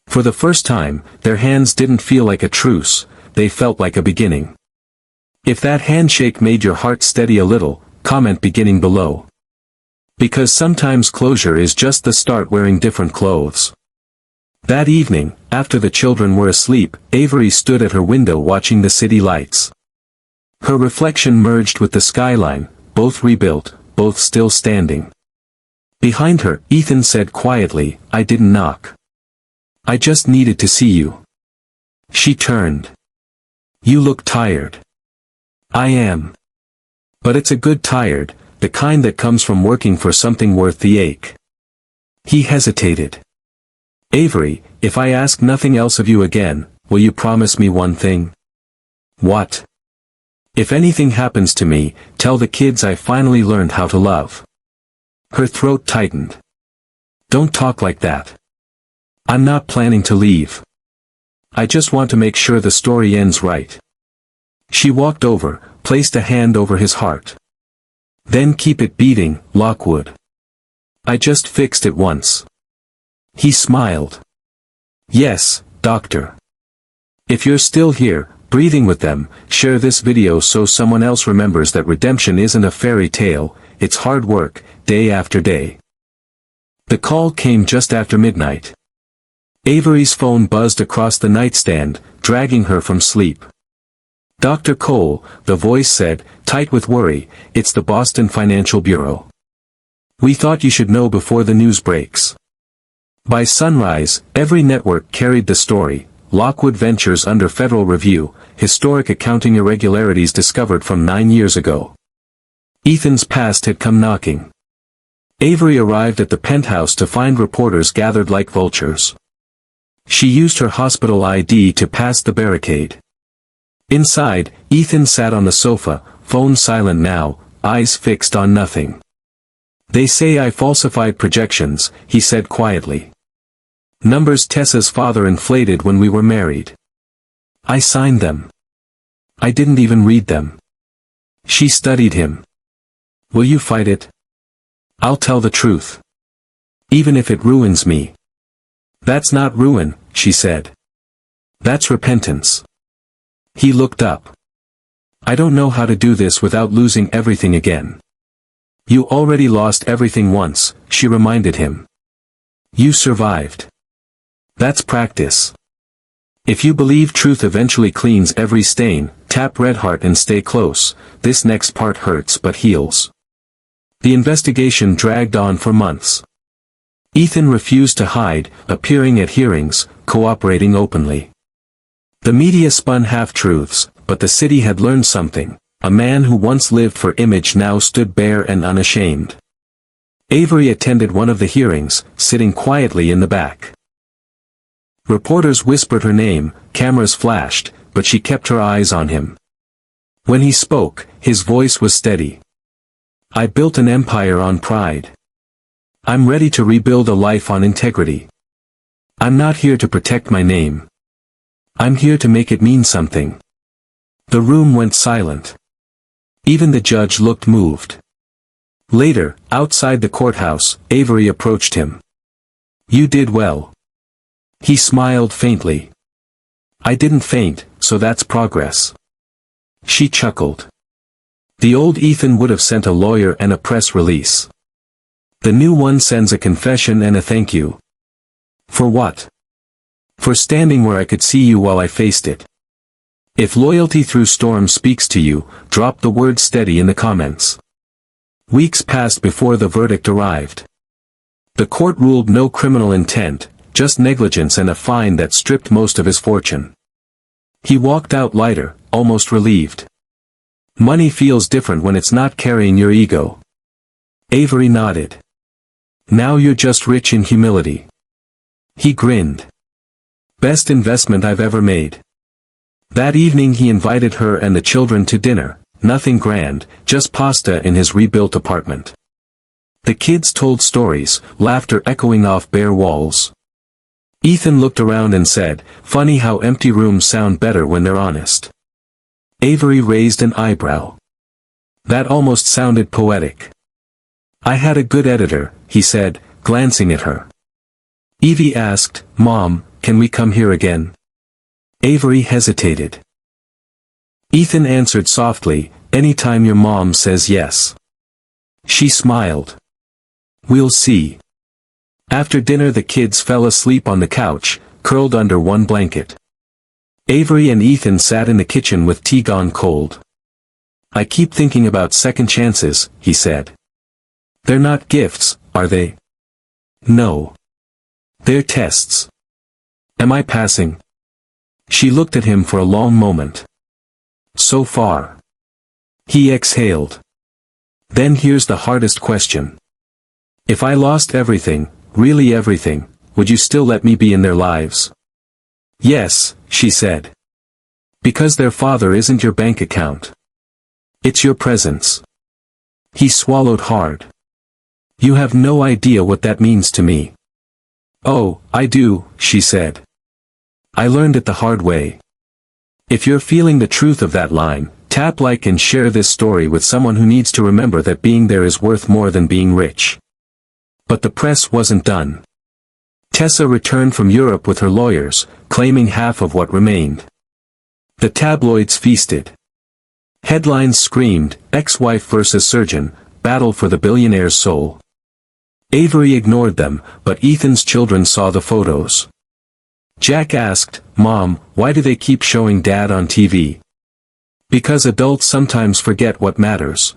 For the first time, their hands didn't feel like a truce, they felt like a beginning. If that handshake made your heart steady a little, comment beginning below. Because sometimes closure is just the start wearing different clothes. That evening, after the children were asleep, Avery stood at her window watching the city lights. Her reflection merged with the skyline, both rebuilt, both still standing. Behind her, Ethan said quietly, I didn't knock. I just needed to see you. She turned. You look tired. I am. But it's a good tired, the kind that comes from working for something worth the ache. He hesitated. Avery, if I ask nothing else of you again, will you promise me one thing? What? If anything happens to me, tell the kids I finally learned how to love. Her throat tightened. Don't talk like that. I'm not planning to leave. I just want to make sure the story ends right. She walked over, placed a hand over his heart. Then keep it beating, Lockwood. I just fixed it once. He smiled. Yes, doctor. If you're still here, breathing with them, share this video so someone else remembers that redemption isn't a fairy tale, it's hard work, day after day. The call came just after midnight. Avery's phone buzzed across the nightstand, dragging her from sleep. Dr. Cole, the voice said, tight with worry, it's the Boston Financial Bureau. We thought you should know before the news breaks. By sunrise, every network carried the story, Lockwood Ventures under federal review, historic accounting irregularities discovered from 9 years ago. Ethan's past had come knocking. Avery arrived at the penthouse to find reporters gathered like vultures. She used her hospital ID to pass the barricade. Inside, Ethan sat on the sofa, phone silent now, eyes fixed on nothing. They say I falsified projections, he said quietly. Numbers Tessa's father inflated when we were married. I signed them. I didn't even read them. She studied him. Will you fight it? I'll tell the truth. Even if it ruins me. That's not ruin, she said. That's repentance. He looked up. I don't know how to do this without losing everything again. You already lost everything once, she reminded him. You survived. That's practice. If you believe truth eventually cleans every stain, tap red heart and stay close, this next part hurts but heals. The investigation dragged on for months. Ethan refused to hide, appearing at hearings, cooperating openly. The media spun half-truths, but the city had learned something. A man who once lived for image now stood bare and unashamed. Avery attended one of the hearings, sitting quietly in the back. Reporters whispered her name, cameras flashed, but she kept her eyes on him. When he spoke, his voice was steady. I built an empire on pride. I'm ready to rebuild a life on integrity. I'm not here to protect my name. I'm here to make it mean something. The room went silent. Even the judge looked moved. Later, outside the courthouse, Avery approached him. You did well. He smiled faintly. I didn't faint, so that's progress. She chuckled. The old Ethan would have sent a lawyer and a press release. The new one sends a confession and a thank you. For what? For standing where I could see you while I faced it. If loyalty through storm speaks to you, drop the word steady in the comments. Weeks passed before the verdict arrived. The court ruled no criminal intent, just negligence and a fine that stripped most of his fortune. He walked out lighter, almost relieved. Money feels different when it's not carrying your ego. Avery nodded. Now you're just rich in humility. He grinned. Best investment I've ever made. That evening he invited her and the children to dinner, nothing grand, just pasta in his rebuilt apartment. The kids told stories, laughter echoing off bare walls. Ethan looked around and said, "Funny how empty rooms sound better when they're honest." Avery raised an eyebrow. That almost sounded poetic. "I had a good editor," he said, glancing at her. Evie asked, "Mom, can we come here again?" Avery hesitated. Ethan answered softly, "Anytime your mom says yes." She smiled. "We'll see." After dinner the kids fell asleep on the couch, curled under one blanket. Avery and Ethan sat in the kitchen with tea gone cold. "I keep thinking about second chances," he said. "They're not gifts, are they?" "No. They're tests. Am I passing?" She looked at him for a long moment. "So far." He exhaled. "Then here's the hardest question. If I lost everything, really everything, would you still let me be in their lives?" "Yes," she said. "Because their father isn't your bank account. It's your presence." He swallowed hard. "You have no idea what that means to me." "Oh, I do," she said. "I learned it the hard way." If you're feeling the truth of that line, tap like and share this story with someone who needs to remember that being there is worth more than being rich. But the press wasn't done. Tessa returned from Europe with her lawyers, claiming half of what remained. The tabloids feasted. Headlines screamed, "Ex-wife versus surgeon, battle for the billionaire's soul." Avery ignored them, but Ethan's children saw the photos. Jack asked, "Mom, why do they keep showing Dad on TV?" "Because adults sometimes forget what matters."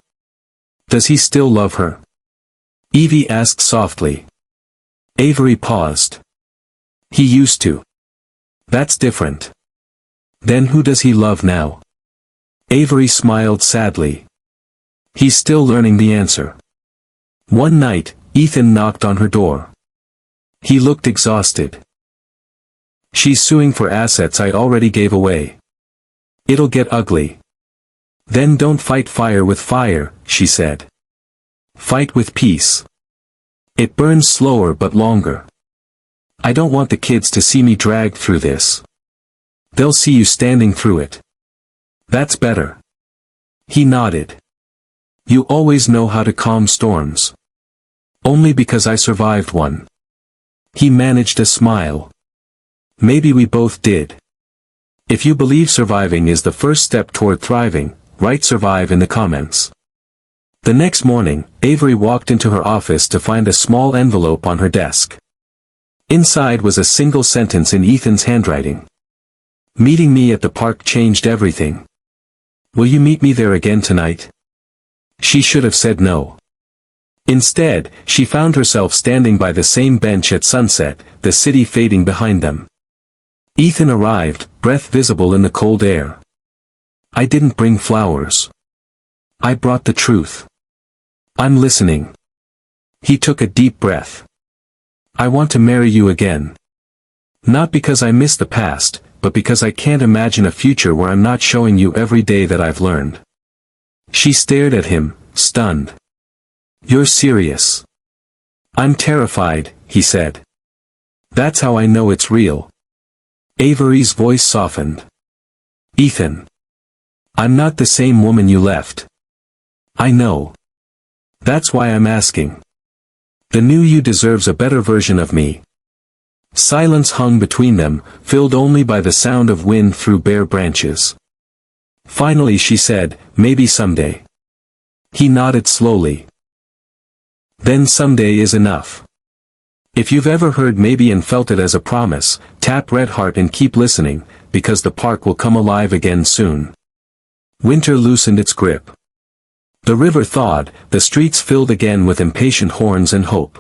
"Does he still love her?" Evie asked softly. Avery paused. "He used to." "That's different." "Then who does he love now?" Avery smiled sadly. "He's still learning the answer." One night, Ethan knocked on her door. He looked exhausted. "She's suing for assets I already gave away. It'll get ugly." "Then don't fight fire with fire," she said. "Fight with peace. It burns slower but longer. I don't want the kids to see me dragged through this. They'll see you standing through it." "That's better." He nodded. "You always know how to calm storms." "Only because I survived one." He managed a smile. "Maybe we both did." If you believe surviving is the first step toward thriving, write survive in the comments. The next morning, Avery walked into her office to find a small envelope on her desk. Inside was a single sentence in Ethan's handwriting. "Meeting me at the park changed everything. Will you meet me there again tonight?" She should have said no. Instead, she found herself standing by the same bench at sunset, the city fading behind them. Ethan arrived, breath visible in the cold air. "I didn't bring flowers. I brought the truth. I'm listening." He took a deep breath. "I want to marry you again. Not because I miss the past, but because I can't imagine a future where I'm not showing you every day that I've learned." She stared at him, stunned. "You're serious?" "I'm terrified," he said. "That's how I know it's real." Avery's voice softened. "Ethan. I'm not the same woman you left. I know. That's why I'm asking. The new you deserves a better version of me." Silence hung between them, filled only by the sound of wind through bare branches. Finally she said, "Maybe someday." He nodded slowly. "Then someday is enough." If you've ever heard maybe and felt it as a promise, tap red heart and keep listening, because the park will come alive again soon. Winter loosened its grip. The river thawed, the streets filled again with impatient horns and hope.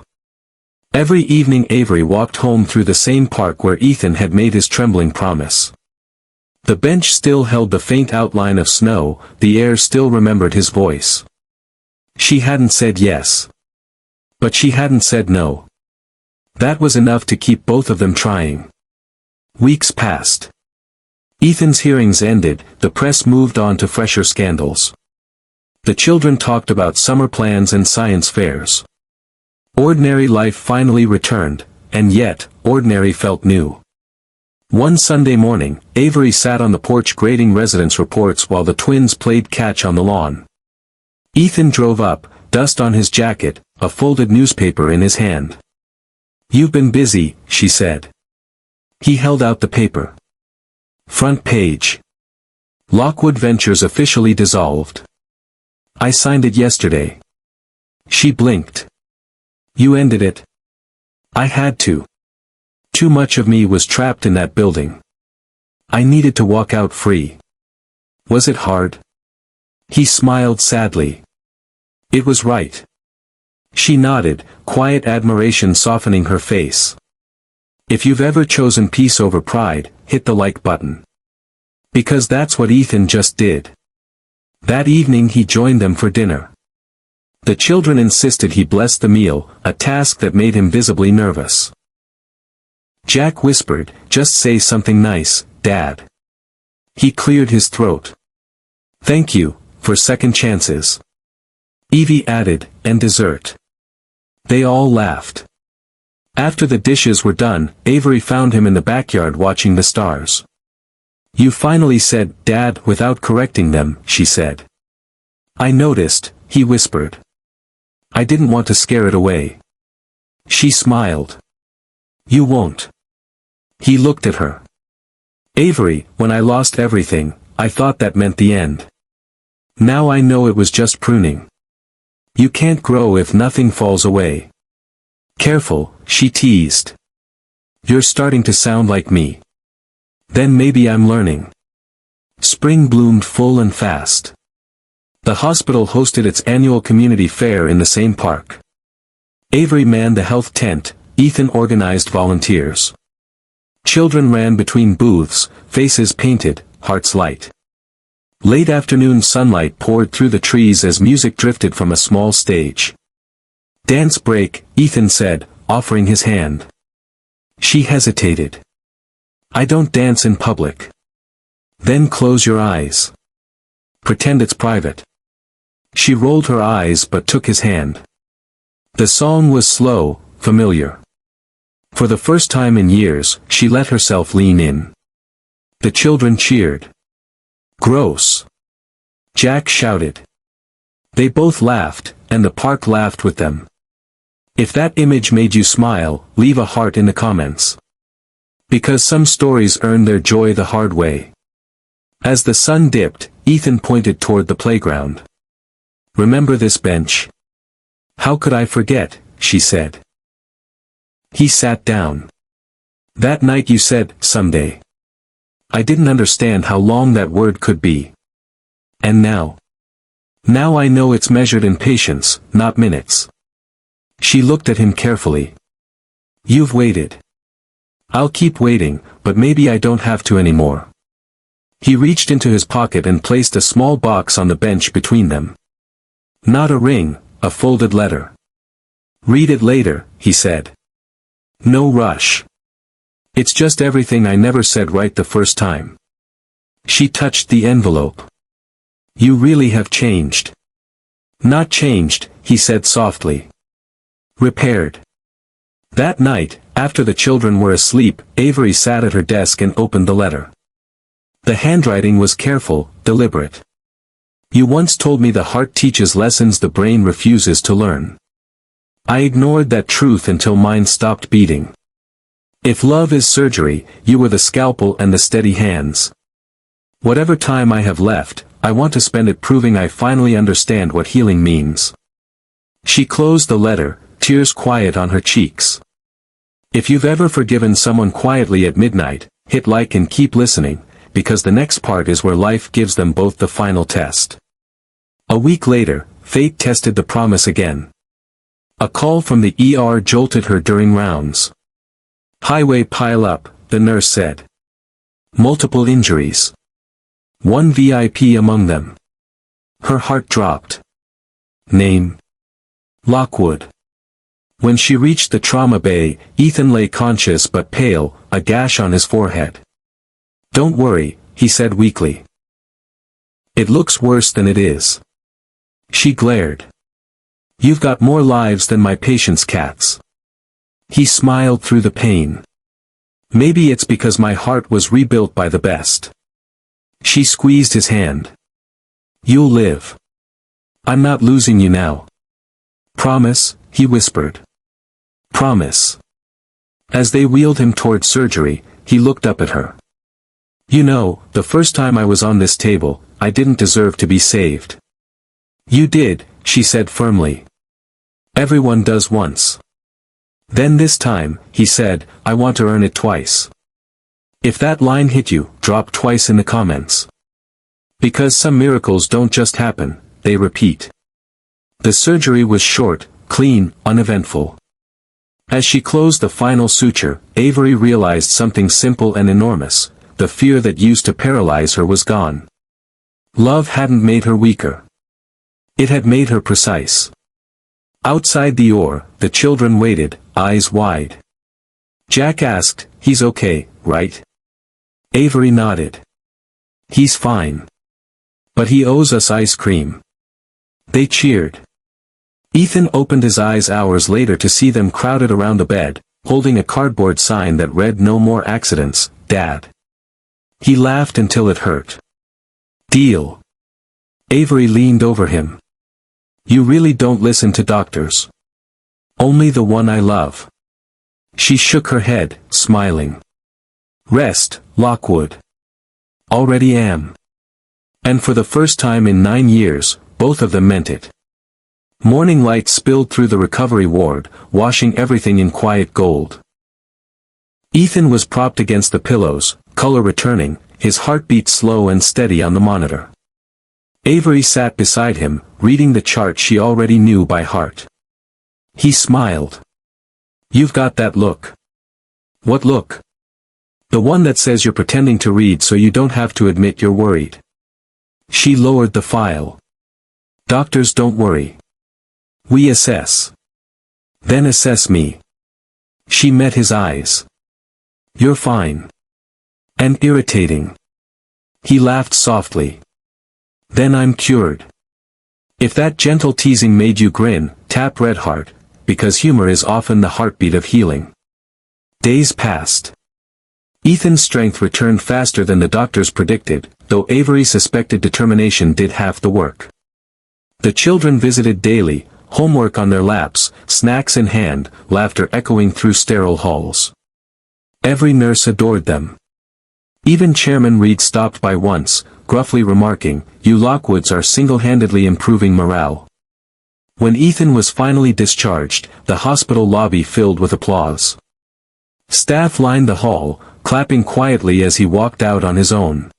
Every evening Avery walked home through the same park where Ethan had made his trembling promise. The bench still held the faint outline of snow, the air still remembered his voice. She hadn't said yes. But she hadn't said no. That was enough to keep both of them trying. Weeks passed. Ethan's hearings ended, the press moved on to fresher scandals. The children talked about summer plans and science fairs. Ordinary life finally returned, and yet, ordinary felt new. One Sunday morning, Avery sat on the porch grading residence reports while the twins played catch on the lawn. Ethan drove up, dust on his jacket, a folded newspaper in his hand. "You've been busy," she said. He held out the paper. Front page. Lockwood Ventures officially dissolved. "I signed it yesterday." She blinked. "You ended it?" "I had to. Too much of me was trapped in that building. I needed to walk out free." "Was it hard?" He smiled sadly. "It was right." She nodded, quiet admiration softening her face. If you've ever chosen peace over pride, hit the like button. Because that's what Ethan just did. That evening he joined them for dinner. The children insisted he bless the meal, a task that made him visibly nervous. Jack whispered, "Just say something nice, Dad." He cleared his throat. "Thank you, for second chances." Evie added, "And dessert." They all laughed. After the dishes were done, Avery found him in the backyard watching the stars. "You finally said, Dad, without correcting them," she said. "I noticed," he whispered. "I didn't want to scare it away." She smiled. "You won't." He looked at her. "Avery, when I lost everything, I thought that meant the end. Now I know it was just pruning. You can't grow if nothing falls away." "Careful," she teased. "You're starting to sound like me." "Then maybe I'm learning." Spring bloomed full and fast. The hospital hosted its annual community fair in the same park. Avery manned the health tent, Ethan organized volunteers. Children ran between booths, faces painted, hearts light. Late afternoon sunlight poured through the trees as music drifted from a small stage. "Dance break," Ethan said, offering his hand. She hesitated. "I don't dance in public." "Then close your eyes. Pretend it's private." She rolled her eyes but took his hand. The song was slow, familiar. For the first time in years, she let herself lean in. The children cheered. "Gross!" Jack shouted. They both laughed, and the park laughed with them. If that image made you smile, leave a heart in the comments. Because some stories earn their joy the hard way. As the sun dipped, Ethan pointed toward the playground. "Remember this bench?" "How could I forget?" she said. He sat down. "That night you said, someday." I didn't understand how long that word could be. And now? Now I know it's measured in patience, not minutes. She looked at him carefully. "You've waited. I'll keep waiting, but maybe I don't have to anymore." He reached into his pocket and placed a small box on the bench between them. "Not a ring, a folded letter." "Read it later," he said. "No rush. It's just everything I never said right the first time." She touched the envelope. "You really have changed." "Not changed," he said softly. "Repaired." That night, after the children were asleep, Avery sat at her desk and opened the letter. The handwriting was careful, deliberate. "You once told me the heart teaches lessons the brain refuses to learn. I ignored that truth until mine stopped beating. If love is surgery, you were the scalpel and the steady hands. Whatever time I have left, I want to spend it proving I finally understand what healing means." She closed the letter, tears quiet on her cheeks. If you've ever forgiven someone quietly at midnight, hit like and keep listening, because the next part is where life gives them both the final test. A week later, fate tested the promise again. A call from the ER jolted her during rounds. Highway pile up, the nurse said. Multiple injuries. One VIP among them. Her heart dropped. Name: Lockwood. When she reached the trauma bay, Ethan lay conscious but pale, a gash on his forehead. Don't worry, he said weakly. It looks worse than it is. She glared. You've got more lives than my patient's cats. He smiled through the pain. Maybe it's because my heart was rebuilt by the best. She squeezed his hand. You'll live. I'm not losing you now. Promise, he whispered. Promise. As they wheeled him toward surgery, he looked up at her. You know, the first time I was on this table, I didn't deserve to be saved. You did, she said firmly. Everyone does once. Then this time, he said, I want to earn it twice. If that line hit you, drop twice in the comments. Because some miracles don't just happen, they repeat. The surgery was short, clean, uneventful. As she closed the final suture, Avery realized something simple and enormous. The fear that used to paralyze her was gone. Love hadn't made her weaker. It had made her precise. Outside the OR, the children waited, eyes wide. Jack asked, He's okay, right? Avery nodded. He's fine. But he owes us ice cream. They cheered. Ethan opened his eyes hours later to see them crowded around the bed, holding a cardboard sign that read No more accidents, Dad. He laughed until it hurt. Deal. Avery leaned over him. You really don't listen to doctors. Only the one I love. She shook her head, smiling. Rest, Lockwood. Already am. And for the first time in 9 years, both of them meant it. Morning light spilled through the recovery ward, washing everything in quiet gold. Ethan was propped against the pillows, color returning, his heartbeat slow and steady on the monitor. Avery sat beside him, reading the chart she already knew by heart. He smiled. You've got that look. What look? The one that says you're pretending to read so you don't have to admit you're worried. She lowered the file. Doctors don't worry. We assess. Then assess me. She met his eyes. You're fine. And irritating. He laughed softly. Then I'm cured. If that gentle teasing made you grin, tap red heart, because humor is often the heartbeat of healing. Days passed. Ethan's strength returned faster than the doctors predicted, though Avery suspected determination did half the work. The children visited daily, homework on their laps, snacks in hand, laughter echoing through sterile halls. Every nurse adored them. Even Chairman Reed stopped by once, gruffly remarking, You Lockwoods are single-handedly improving morale. When Ethan was finally discharged, the hospital lobby filled with applause. Staff lined the hall, clapping quietly as he walked out on his own.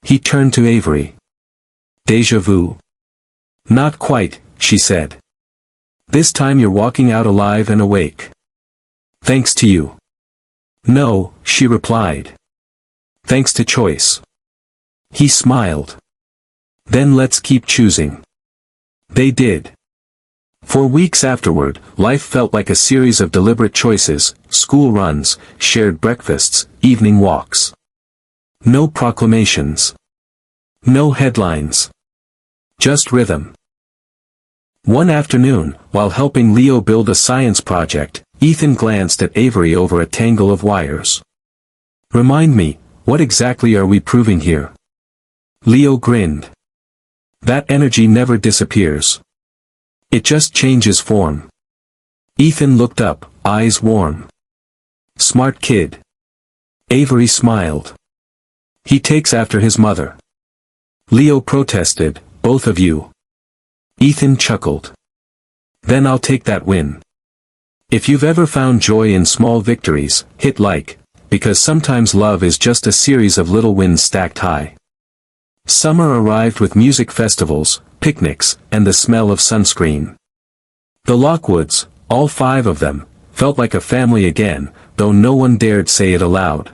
He turned to Avery. Déjà vu? Not quite, she said. This time you're walking out alive and awake. Thanks to you. No, she replied. Thanks to choice. He smiled. Then let's keep choosing. They did. For weeks afterward, life felt like a series of deliberate choices, school runs, shared breakfasts, evening walks. No proclamations. No headlines. Just rhythm. One afternoon, while helping Leo build a science project, Ethan glanced at Avery over a tangle of wires. Remind me, what exactly are we proving here? Leo grinned. That energy never disappears. It just changes form. Ethan looked up, eyes warm. Smart kid. Avery smiled. He takes after his mother. Leo protested, both of you. Ethan chuckled. Then I'll take that win. If you've ever found joy in small victories, hit like, because sometimes love is just a series of little wins stacked high. Summer arrived with music festivals, picnics, and the smell of sunscreen. The Lockwoods, all 5 of them, felt like a family again, though no one dared say it aloud.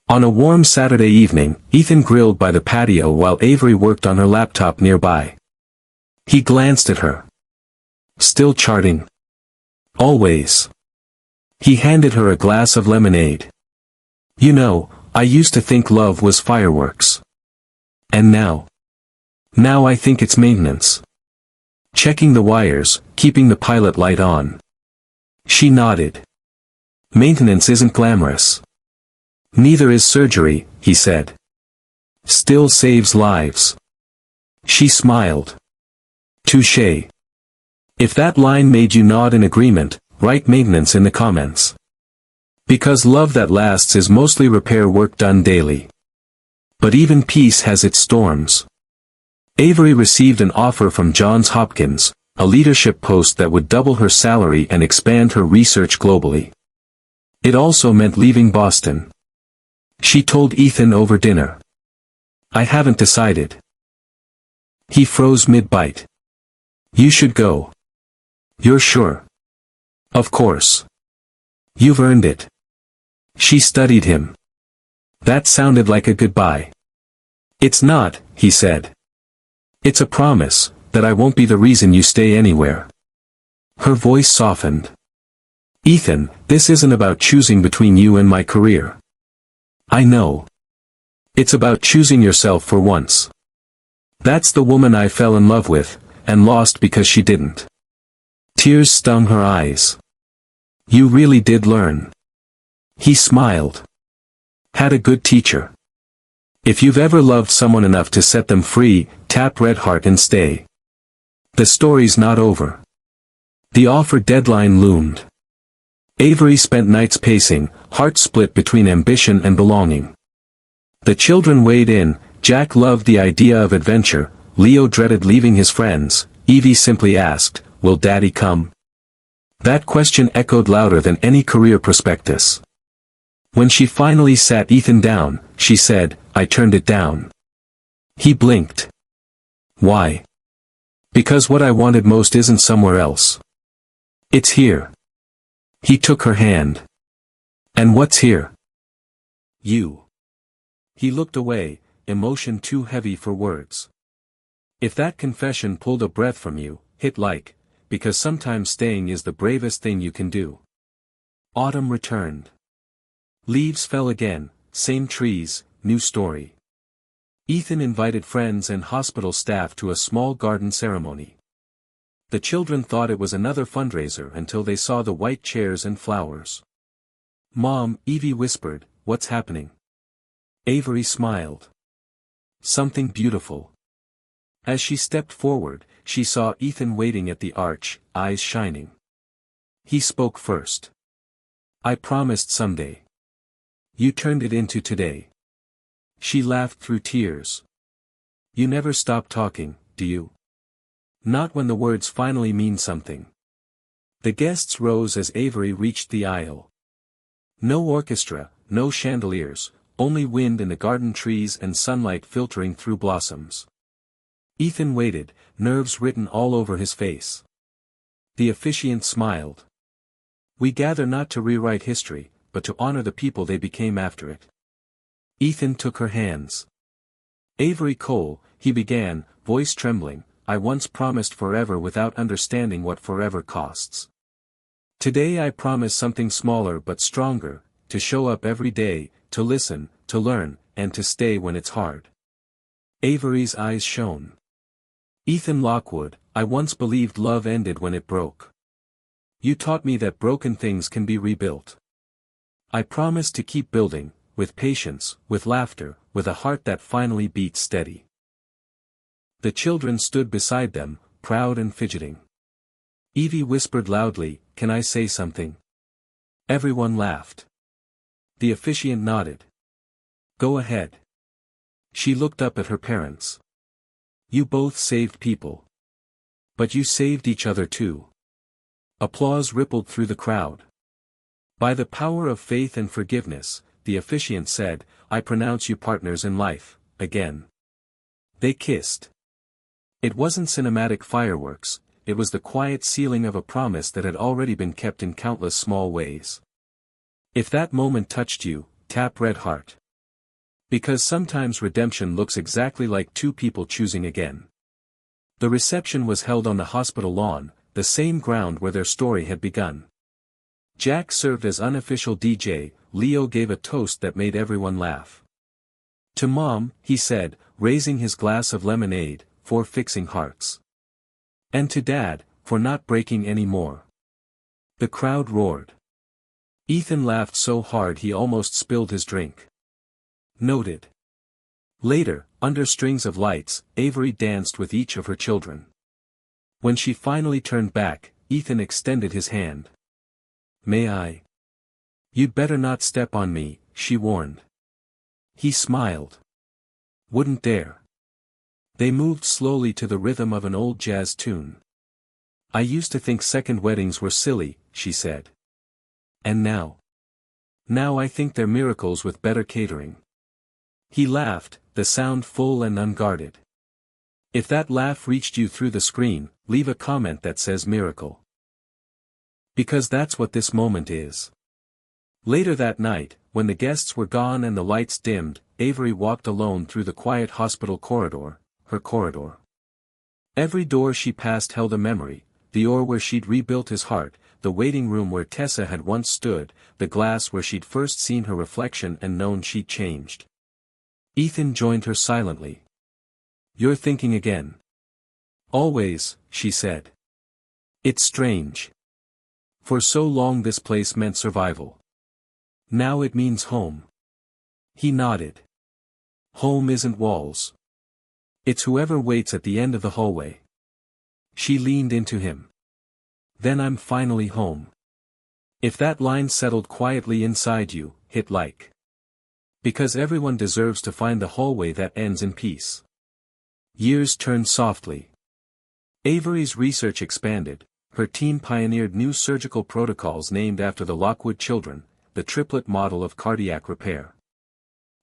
On a warm Saturday evening, Ethan grilled by the patio while Avery worked on her laptop nearby. He glanced at her. Still charting? Always. He handed her a glass of lemonade. You know, I used to think love was fireworks. And now? Now I think it's maintenance. Checking the wires, keeping the pilot light on. She nodded. Maintenance isn't glamorous. Neither is surgery, he said. Still saves lives. She smiled. Touché. If that line made you nod in agreement, write maintenance in the comments. Because love that lasts is mostly repair work done daily. But even peace has its storms. Avery received an offer from Johns Hopkins, a leadership post that would double her salary and expand her research globally. It also meant leaving Boston. She told Ethan over dinner. I haven't decided. He froze mid-bite. You should go. You're sure? Of course. You've earned it. She studied him. That sounded like a goodbye. It's not, he said. It's a promise, that I won't be the reason you stay anywhere. Her voice softened. Ethan, this isn't about choosing between you and my career. I know. It's about choosing yourself for once. That's the woman I fell in love with, and lost because she didn't. Tears stung her eyes. You really did learn. He smiled. Had a good teacher. If you've ever loved someone enough to set them free, tap red heart and stay. The story's not over. The offer deadline loomed. Avery spent nights pacing, heart split between ambition and belonging. The children weighed in. Jack loved the idea of adventure, Leo dreaded leaving his friends, Evie simply asked, will Daddy come? That question echoed louder than any career prospectus. When she finally sat Ethan down, she said, I turned it down. He blinked. Why? Because what I wanted most isn't somewhere else. It's here. He took her hand. And what's here? You. He looked away, emotion too heavy for words. If that confession pulled a breath from you, hit like, because sometimes staying is the bravest thing you can do. Autumn returned. Leaves fell again, same trees, new story. Ethan invited friends and hospital staff to a small garden ceremony. The children thought it was another fundraiser until they saw the white chairs and flowers. Mom, Evie whispered, what's happening? Avery smiled. Something beautiful. As she stepped forward, she saw Ethan waiting at the arch, eyes shining. He spoke first. I promised someday. You turned it into today. She laughed through tears. You never stop talking, do you? Not when the words finally mean something. The guests rose as Avery reached the aisle. No orchestra, no chandeliers, only wind in the garden trees and sunlight filtering through blossoms. Ethan waited, nerves written all over his face. The officiant smiled. We gather not to rewrite history, but to honor the people they became after it. Ethan took her hands. Avery Cole, he began, voice trembling, I once promised forever without understanding what forever costs. Today I promise something smaller but stronger, to show up every day, to listen, to learn, and to stay when it's hard. Avery's eyes shone. Ethan Lockwood, I once believed love ended when it broke. You taught me that broken things can be rebuilt. I promise to keep building, with patience, with laughter, with a heart that finally beats steady. The children stood beside them, proud and fidgeting. Evie whispered loudly, can I say something? Everyone laughed. The officiant nodded. Go ahead. She looked up at her parents. You both saved people. But you saved each other too. Applause rippled through the crowd. By the power of faith and forgiveness, the officiant said, I pronounce you partners in life, again. They kissed. It wasn't cinematic fireworks, it was the quiet sealing of a promise that had already been kept in countless small ways. If that moment touched you, tap red heart. Because sometimes redemption looks exactly like two people choosing again. The reception was held on the hospital lawn, the same ground where their story had begun. Jack served as unofficial DJ, Leo gave a toast that made everyone laugh. To Mom, he said, raising his glass of lemonade, for fixing hearts. And to Dad, for not breaking any more. The crowd roared. Ethan laughed so hard he almost spilled his drink. Noted. Later, under strings of lights, Avery danced with each of her children. When she finally turned back, Ethan extended his hand. May I? You'd better not step on me, she warned. He smiled. Wouldn't dare. They moved slowly to the rhythm of an old jazz tune. I used to think second weddings were silly, she said. And now? Now I think they're miracles with better catering. He laughed, the sound full and unguarded. If that laugh reached you through the screen, leave a comment that says miracle. Because that's what this moment is. Later that night, when the guests were gone and the lights dimmed, Avery walked alone through the quiet hospital corridor, her corridor. Every door she passed held a memory, the OR where she'd rebuilt his heart, the waiting room where Tessa had once stood, the glass where she'd first seen her reflection and known she'd changed. Ethan joined her silently. You're thinking again. Always, she said. It's strange. For so long this place meant survival. Now it means home. He nodded. Home isn't walls. It's whoever waits at the end of the hallway. She leaned into him. Then I'm finally home. If that line settled quietly inside you, hit like. Because everyone deserves to find the hallway that ends in peace. Years turned softly. Avery's research expanded, her team pioneered new surgical protocols named after the Lockwood children, the triplet model of cardiac repair.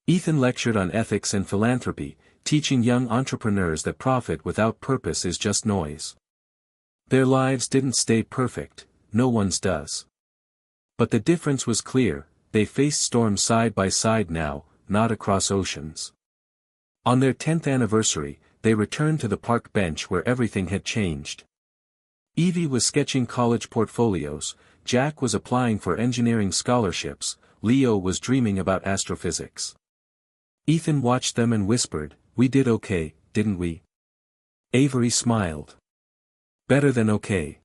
Ethan lectured on ethics and philanthropy, teaching young entrepreneurs that profit without purpose is just noise. Their lives didn't stay perfect, no one's does. But the difference was clear, they faced storms side by side now, not across oceans. On their 10th anniversary, they returned to the park bench where everything had changed. Evie was sketching college portfolios, Jack was applying for engineering scholarships, Leo was dreaming about astrophysics. Ethan watched them and whispered, we did okay, didn't we? Avery smiled. Better than okay.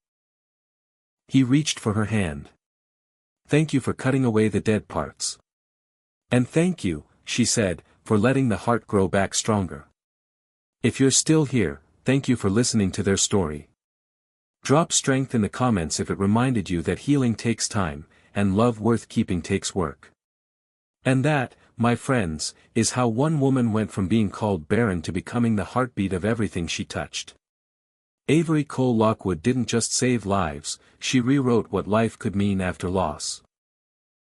He reached for her hand. Thank you for cutting away the dead parts. And thank you, she said, for letting the heart grow back stronger. If you're still here, thank you for listening to their story. Drop strength in the comments if it reminded you that healing takes time, and love worth keeping takes work. And that, my friends, is how one woman went from being called Barren to becoming the heartbeat of everything she touched. Avery Cole Lockwood didn't just save lives, she rewrote what life could mean after loss.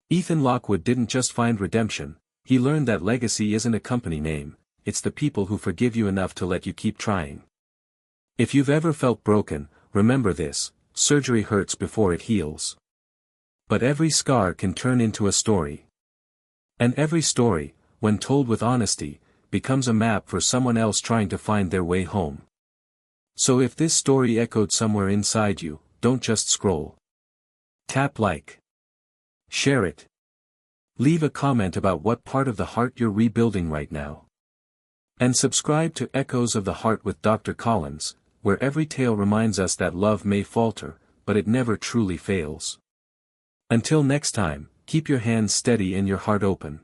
Ethan Lockwood didn't just find redemption, he learned that legacy isn't a company name, it's the people who forgive you enough to let you keep trying. If you've ever felt broken, remember this, surgery hurts before it heals. But every scar can turn into a story. And every story, when told with honesty, becomes a map for someone else trying to find their way home. So if this story echoed somewhere inside you, don't just scroll. Tap like. Share it. Leave a comment about what part of the heart you're rebuilding right now. And subscribe to Echoes of the Heart with Dr. Collins, where every tale reminds us that love may falter, but it never truly fails. Until next time, keep your hands steady and your heart open.